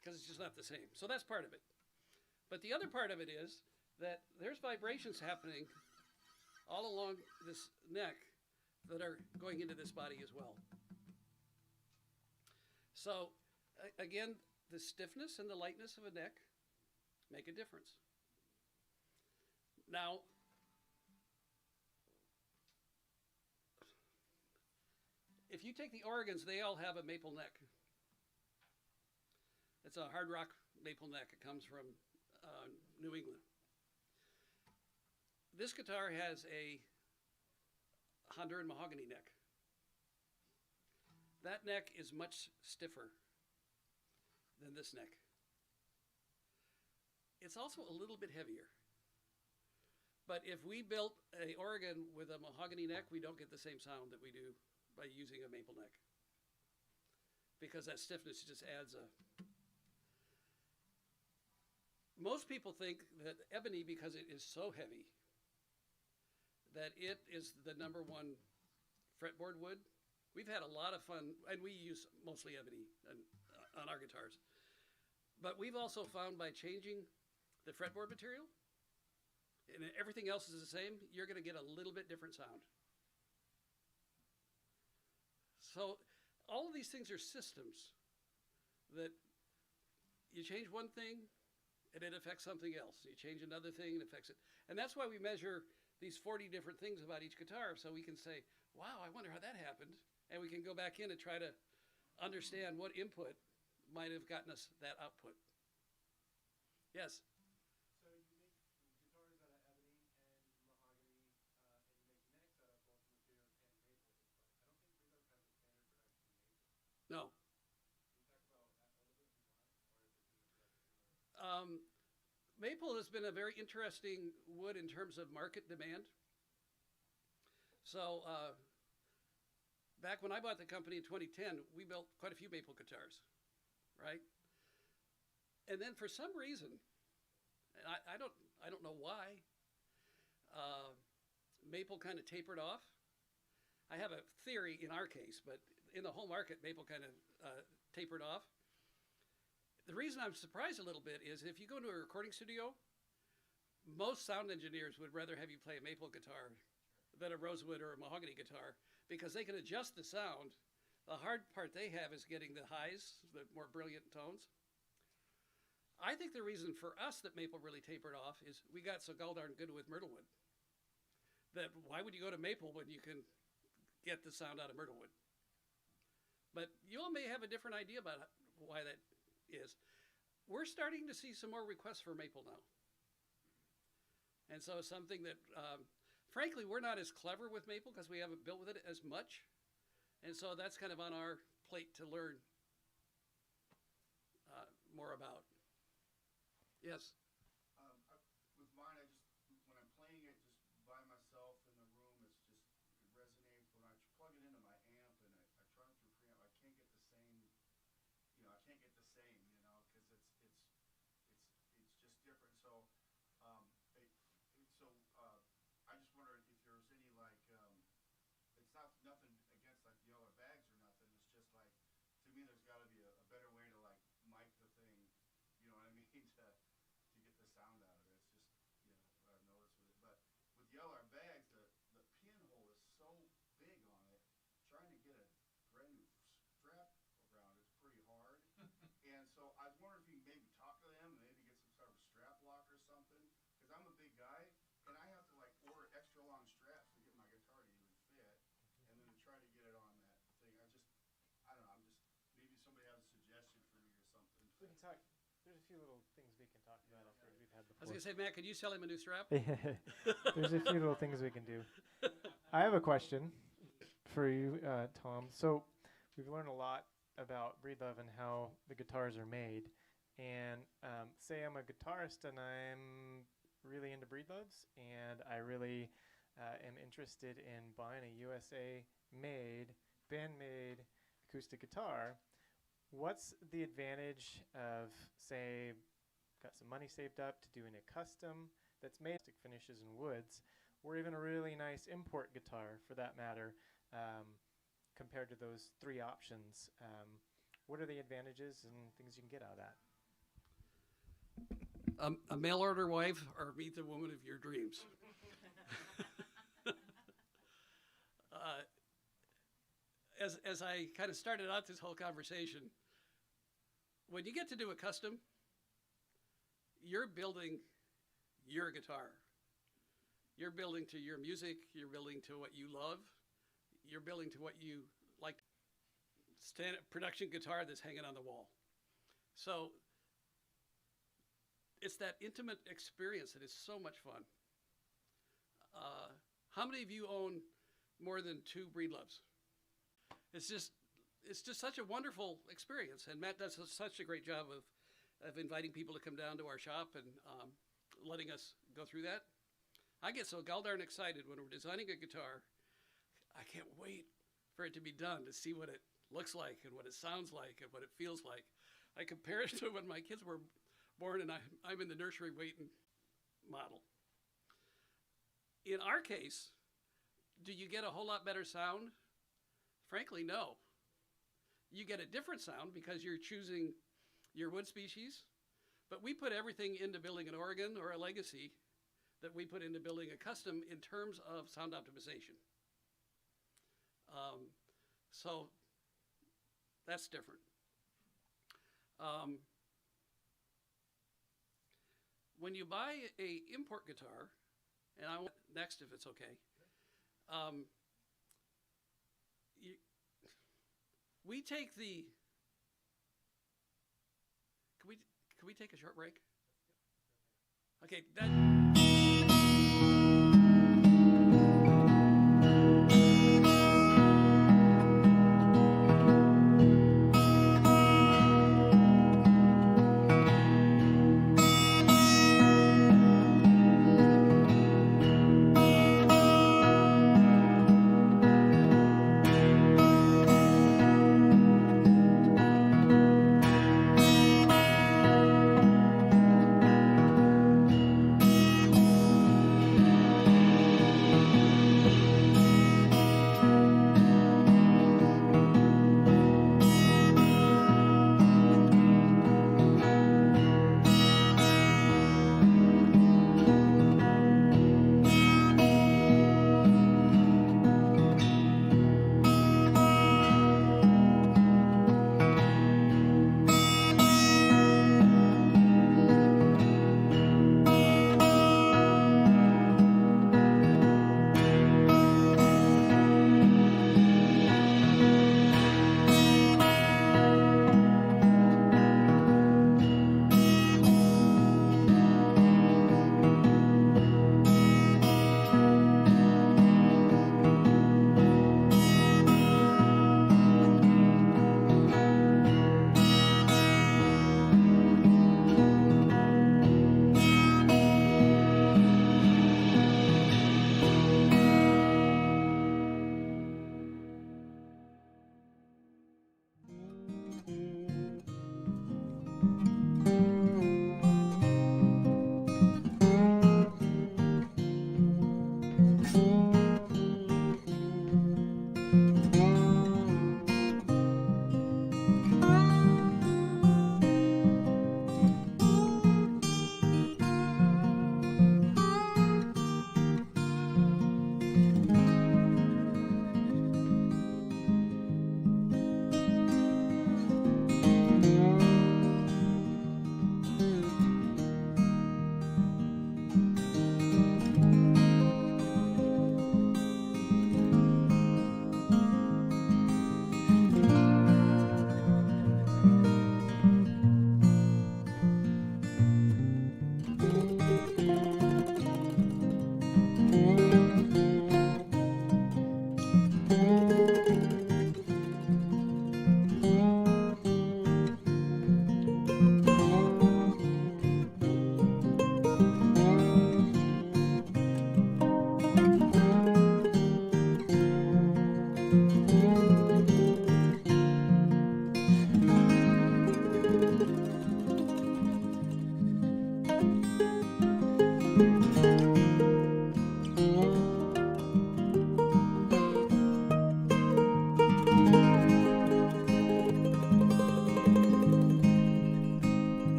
Because it's just not the same. So that's part of it. But the other part of it is that there's vibrations happening all along this neck that are going into this body as well. So again, the stiffness and the lightness of a neck make a difference. Now, if you take the organs, they all have a maple neck. It's a hard rock maple neck. It comes from New England. This guitar has a Honduran mahogany neck. That neck is much stiffer than this neck. It's also a little bit heavier. But if we built an organ with a mahogany neck, we don't get the same sound that we do by using a maple neck, because that stiffness just adds a... Most people think that ebony, because it is so heavy, that it is the #1 fretboard wood. We've had a lot of fun, and we use mostly ebony on our guitars. But we've also found by changing the fretboard material, and everything else is the same, you're going to get a little bit different sound. So all of these things are systems that you change one thing and it affects something else. You change another thing and it affects it. And that's why we measure these 40 different things about each guitar, so we can say, wow, I wonder how that happened. And we can go back in and try to understand what input might have gotten us that output. Yes? So you make guitars out of ebony and mahogany, and you make necks out of both materials and maple. But I don't think Breedlove has a standard production of maple. No. Can you talk about that a little bit, and why? Or is it in the production? Maple has been a very interesting wood in terms of market demand. So back when I bought the company in 2010, we built quite a few maple guitars, right? And then for some reason, and I don't know why, maple kind of tapered off. I have a theory in our case, but in the whole market, maple kind of tapered off. The reason I'm surprised a little bit is if you go to a recording studio, most sound engineers would rather have you play a maple guitar than a rosewood or a mahogany guitar, because they can adjust the sound. The hard part they have is getting the highs, the more brilliant tones. I think the reason for us that maple really tapered off is we got so darn good with myrtlewood that why would you go to maple when you can get the sound out of myrtlewood? But you all may have a different idea about why that is. We're starting to see some more requests for maple now. And so something that, frankly, we're not as clever with maple because we haven't built with it as much. And so that's kind of on our plate to learn more about. Yes? With mine, when I'm playing it just by myself in the room, it resonates. When I plug it into my amp and I run through preamp, I can't get the same, because it's just different. So, I just wondered if there was any it's nothing against like the yellow bags or nothing. It's just like, to me, there's got to be a better way to like mic the thing. You know what I mean? To get the sound out of it. It's just, what I've noticed with it. But with yellow bags, the pinhole is so big on it. Trying to get a brand new strap around it's pretty hard. And so I was wondering if you can maybe talk to them and maybe get some sort of strap lock or something. Because I'm a big guy and I have to like order extra long straps to get my guitar to even fit. And then to try to get it on that thing, I don't know, maybe somebody has a suggestion for me or something. We can talk. There's a few little things we can talk about after we've had I before. was going to say, Matt, could you sell him a new strap? There's a few little things we can do. I have a question for you, Tom. So we've learned a lot about Breedlove and how the guitars are made. And say I'm a guitarist and I'm really into Breedloves and I really am interested in buying a USA-made, band-made acoustic guitar. What's the advantage of, say, got some money saved up to doing a custom that's made finishes and woods, or even a really nice import guitar for that matter, compared to those three options. What are the advantages and things you can get out of that? A mail order wife or meet the woman of your dreams. As I kind of started out this whole conversation, when you get to do a custom, you're building your guitar. You're building to your music, you're building to what you love, you're building to what you like. Production guitar that's hanging on the wall. So it's that intimate experience that is so much fun. How many of you own more than 2 Breedloves? It's just such a wonderful experience, and Matt does such a great job of inviting people to come down to our shop and letting us go through that. I get so darn excited when we're designing a guitar. I can't wait for it to be done, to see what it looks like and what it sounds like and what it feels like. I compare it to when my kids were born and I'm in the nursery waiting model. In our case, do you get a whole lot better sound? Frankly, no. You get a different sound because you're choosing your wood species, but we put everything into building an organ or a legacy that we put into building a custom in terms of sound optimization. So that's different. When you buy a import guitar, and I want next if it's okay, we take the. Can we take a short break? Okay, that.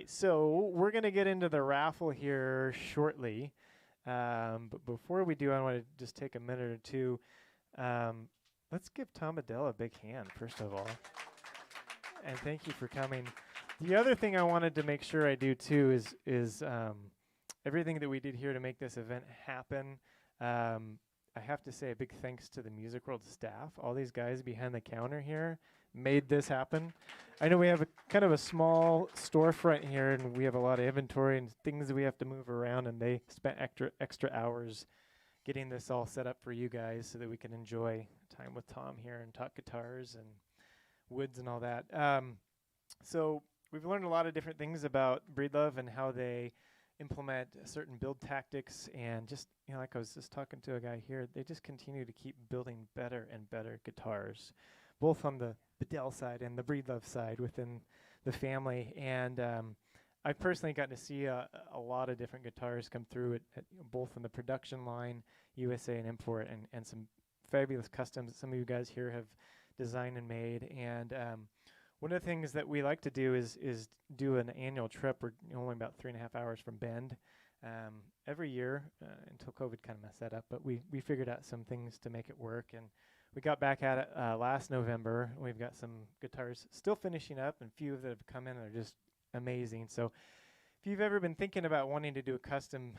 right, so we're going to get into the raffle here shortly. But before we do, I want to just take a minute or two. Let's give Tom Bedell a big hand, first of all. And thank you for coming. The other thing I wanted to make sure I do, too, is everything that we did here to make this event happen. I have to say a big thanks to the Music World staff. All these guys behind the counter here made this happen. I know we have a kind of a small storefront here, and we have a lot of inventory and things that we have to move around, and they spent extra hours getting this all set up for you guys so that we can enjoy time with Tom here and talk guitars and woods and all that. So we've learned a lot of different things about Breedlove and how they implement certain build tactics, and just, you know, like I was just talking to a guy here, they just continue to keep building better and better guitars, both on the Bedell side and the Breedlove side within the family. And I've personally gotten to see a lot of different guitars come through at both in the production line, USA and import, and some fabulous customs that some of you guys here have designed and made. And one of the things that we like to do is do an annual trip. We're only about 3.5 hours from Bend every year until COVID kind of messed that up. But we figured out some things to make it work, and we got back at it last November. We've got some guitars still finishing up, and few that have come in are just amazing. So if you've ever been thinking about wanting to do a custom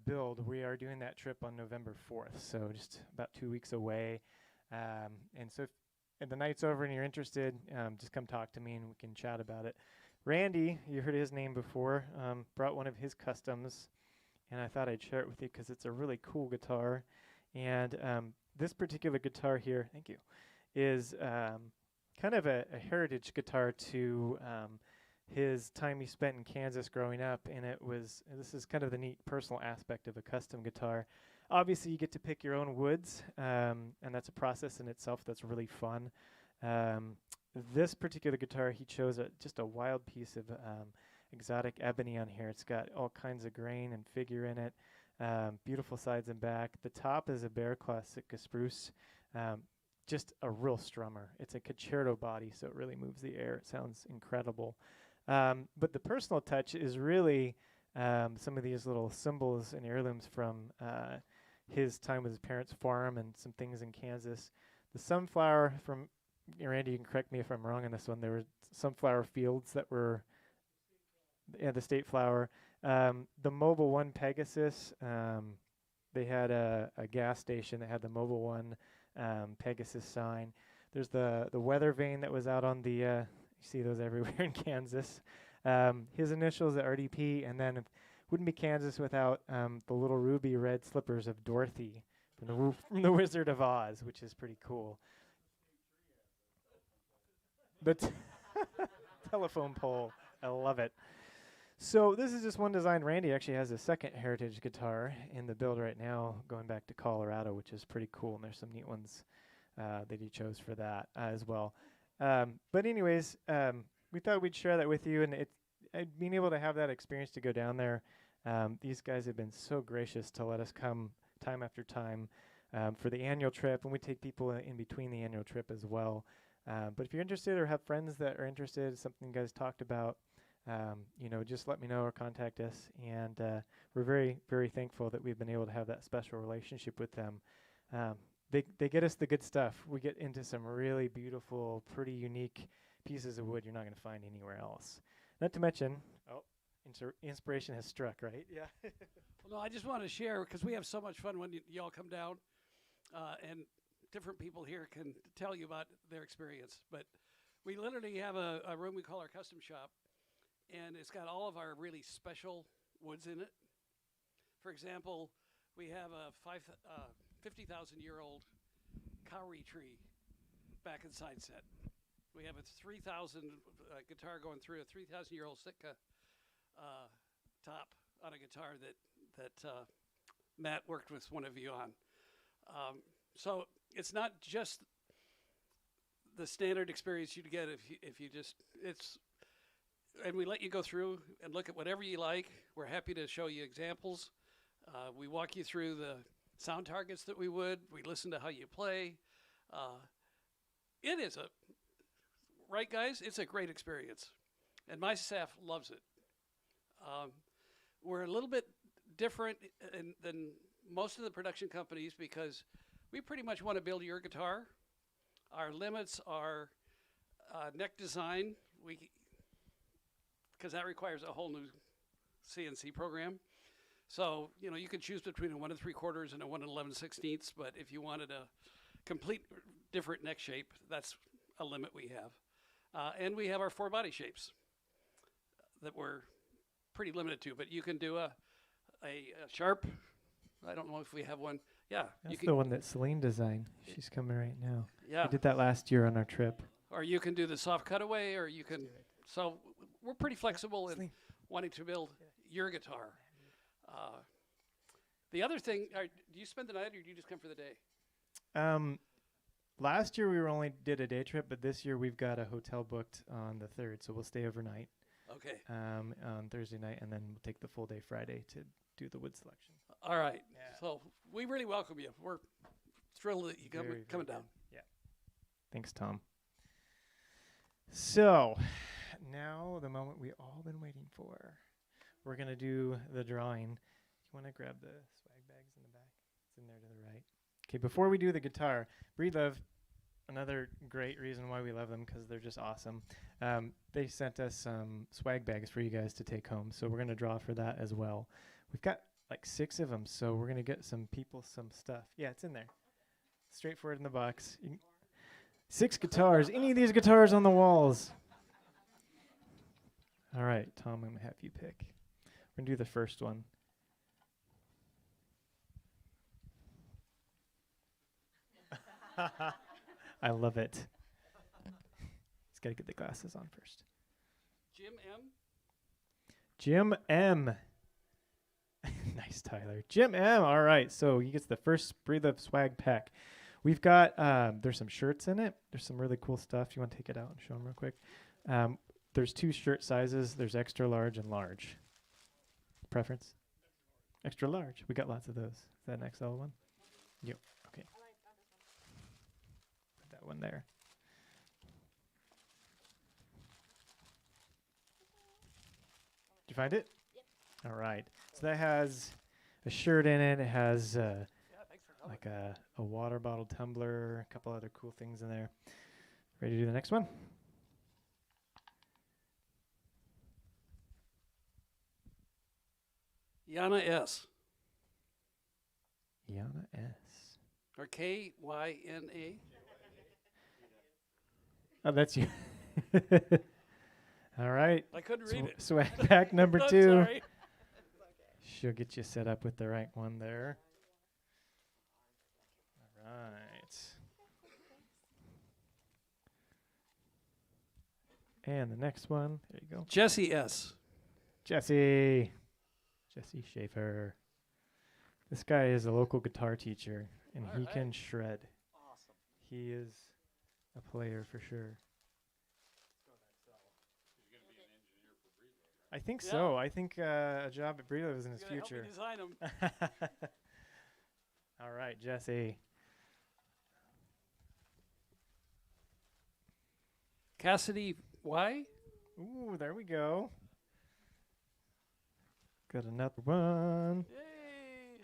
build, we are doing that trip on November 4th, so just about 2 weeks away. And so if the night's over and you're interested, just come talk to me and we can chat about it. Randy, you heard his name before, brought one of his customs, and I thought I'd share it with you because it's a really cool guitar. And this particular guitar here, thank you, is kind of a heritage guitar to his time he spent in Kansas growing up. And this is kind of the neat personal aspect of a custom guitar. Obviously, you get to pick your own woods, and that's a process in itself that's really fun. This particular guitar, he chose just a wild piece of exotic ebony on here. It's got all kinds of grain and figure in it, beautiful sides and back. The top is a bear claw Sitka spruce, just a real strummer. It's a concerto body, so it really moves the air. It sounds incredible. But the personal touch is really some of these little symbols and heirlooms from his time with his parents' farm and some things in Kansas. The sunflower from, Randy, you can correct me if I'm wrong on this one, there were sunflower fields that were, the state flower. The Mobile One Pegasus, they had a gas station that had the Mobile One Pegasus sign. There's the weather vane that was out on the, you see those everywhere in Kansas. His initials at RDP, and then wouldn't be Kansas without the little ruby red slippers of Dorothy from the Wizard of Oz, which is pretty cool. The telephone pole, I love it. So this is just one design. Randy actually has a second heritage guitar in the build right now, going back to Colorado, which is pretty cool, and there's some neat ones that he chose for that as well. But anyways, we thought we'd share that with you, and being able to have that experience to go down there. These guys have been so gracious to let us come time after time for the annual trip, and we take people in between the annual trip as well. But if you're interested or have friends that are interested, something you guys talked about, just let me know or contact us. And we're very, very thankful that we've been able to have that special relationship with them. They get us the good stuff. We get into some really beautiful, pretty unique pieces of wood you're not going to find anywhere else. Not to mention, inspiration has struck, right? Yeah. Well, no, I just want to share, because we have so much fun when y'all come down, and different people here can tell you about their experience. But we literally have a room we call our custom shop, and it's got all of our really special woods in it. For example, we have a 50,000-year-old kauri tree back in side set. We have a 3,000 guitar going through a 3,000-year-old Sitka top on a guitar that Matt worked with one of you on. So it's not just the standard experience you'd get if you just, and we let you go through and look at whatever you like. We're happy to show you examples. We walk you through the sound targets that we would. We listen to how you play. It is right, guys? It's a great experience. And my staff loves it. We're a little bit different than most of the production companies because we pretty much want to build your guitar. Our limits are neck design, because that requires a whole new CNC program. So, you know, you could choose between a 1 3/4 and a 1 11/16, but if you wanted a complete different neck shape, that's a limit we have. And we have our 4 body shapes that we're pretty limited to, but you can do a sharp. I don't know if we have one. Yeah. That's the one that Celine designed. She's coming right now. Yeah. We did that last year on our trip. Or you can do the soft cutaway, or you can. So we're pretty flexible in wanting to build your guitar. The other thing, do you spend the night or do you just come for the day? Last year we only did a day trip, but this year we've got a hotel booked on the 3rd, so we'll stay overnight. Okay. On Thursday night, and then we'll take the full day Friday to do the wood selection. All right. Yeah. So we really welcome you. We're thrilled that you coming down. Yeah. Thanks, Tom. So now the moment we all been waiting for. We're gonna do the drawing. You want to grab the swag bags in the back? It's in there to the right. Okay. Before we do the guitar, Breedlove, another great reason why we love them, because they're just awesome. They sent us some swag bags for you guys to take home, so we're gonna draw for that as well. We've got like 6 of them, so we're gonna get some people some stuff. Yeah, it's in there. Straightforward in the box. 6 guitars. Any of these guitars on the walls. All right, Tom, I'm gonna have you pick. We're gonna do the first one. I love it. Just gotta get the glasses on first. Jim M. Jim M. Nice, Tyler. Jim M. All right, so he gets the first Breedlove swag pack. We've got, there's some shirts in it. There's some really cool stuff. You want to take it out and show them real quick? There's 2 shirt sizes. There's extra large and large. Preference? Extra large. We got lots of those. Is that an XL one? Yep. Okay. Put that one there. Did you find it? Yep. All right. So that has a shirt in it. It has like a water bottle tumbler, a couple other cool things in there. Ready to do the next one? Yana S. Yana S. Or Kyna. Oh, that's you. All right. I couldn't read it. Swag pack number I'm 2. sorry. She'll get you set up with the right one there. All right. And the next one. There you go. Jesse S. Jesse Schaefer. This guy is a local guitar teacher, and he can shred. Awesome. He is a player for sure. I think so. I think a job at Breedlove is in his future. Help me design them. All right, Jesse. Cassidy Y. Ooh, there we go. Got another one. Yay.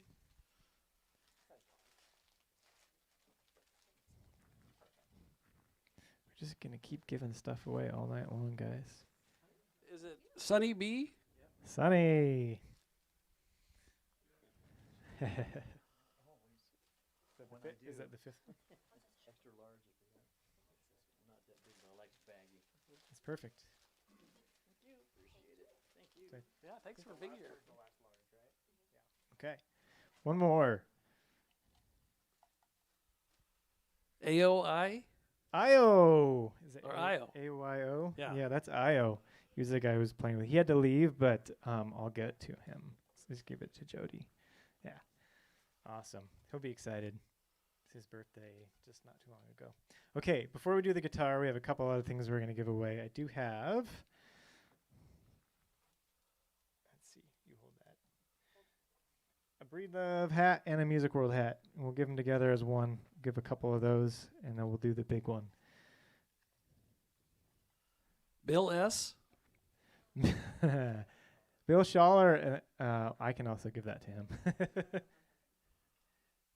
We're just going to keep giving stuff away all night long, guys. Is it Sunny B? Sunny. Is that the 5th one? Extra large if you want. Not that big, but I like baggy. It's perfect. Thank you. Appreciate it. Thank you. Yeah, thanks for being here. Okay. One more. AOI? Io. Is it Or Io. AYO? Yeah. Yeah, that's Io. He was the guy who was playing with. He had to leave, but I'll get it to him. Let's give it to Jody. Yeah. Awesome. He'll be excited. It's his birthday just not too long ago. Okay, before we do the guitar, we have a couple other things we're going to give away. I do have... Let's see. You hold that. A Breedlove hat and a Music World hat. And we'll give them together as one. Give a couple of those, and then we'll do the big one. Bill S. Bill Schaller, I can also give that to him.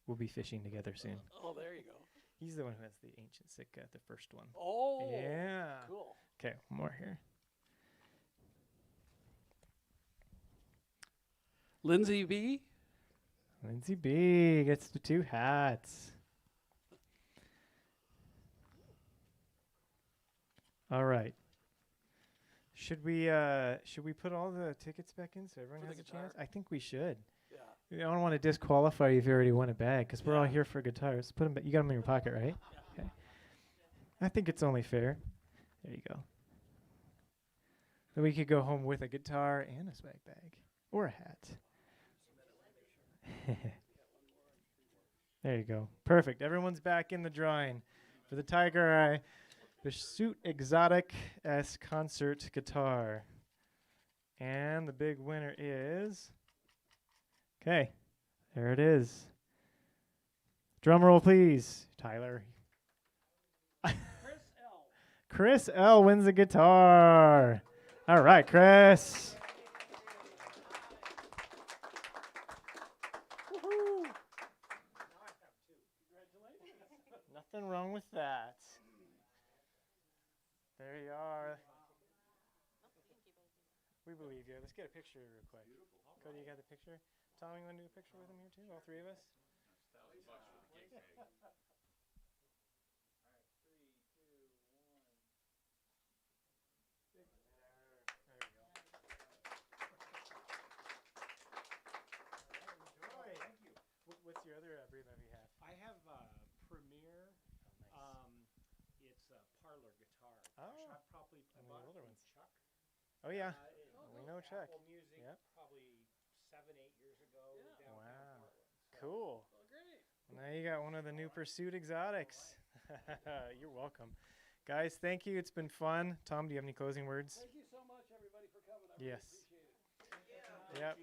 We'll be fishing together soon. Oh, there you go. He's the one who has the ancient Sitka, the first one. Oh, Yeah. cool. Okay, one more here. Lindsay B. Lindsay B gets the 2 hats. All right. Should we put all the tickets back in so everyone For the has a guitar? chance? I think we should. Yeah. I don't want to disqualify you if you already won a bag because we're all Yeah. here for guitars. Put them. You got them in your pocket, right? Okay. I think it's only fair. There you go. Then we could go home with a guitar and a swag bag or a hat. There you go. Perfect. Everyone's back in the drawing for the Tiger Eye, the Suit Exotic S concert guitar. And the big winner is, okay, there it is. Drum roll, please, Tyler. Chris L. Chris L wins the guitar. All right, Chris. Woohoo. Nothing wrong with that. There you are. We believe you. Let's get a picture real quick. Cody, you got the picture? Tom, you want to do a picture with him here too? All 3 of us? What's your other Breedlove you have? I have Premier. It's a parlor guitar. Oh. I probably One of the bought it older from ones. Chuck. Oh yeah, It we know Chuck. Apple Music Yep. probably 7-8 years ago. Yeah. Downtown Wow. Portland. Cool. Oh, great. Now you got one of the new Pursuit Exotics. You're welcome. Guys, thank you. It's been fun. Tom, do you have any closing words? Thank you so much, everybody, for coming. I Yes. really appreciate it. Yep.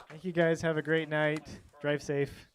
Thank you guys. Have a great night. Drive safe.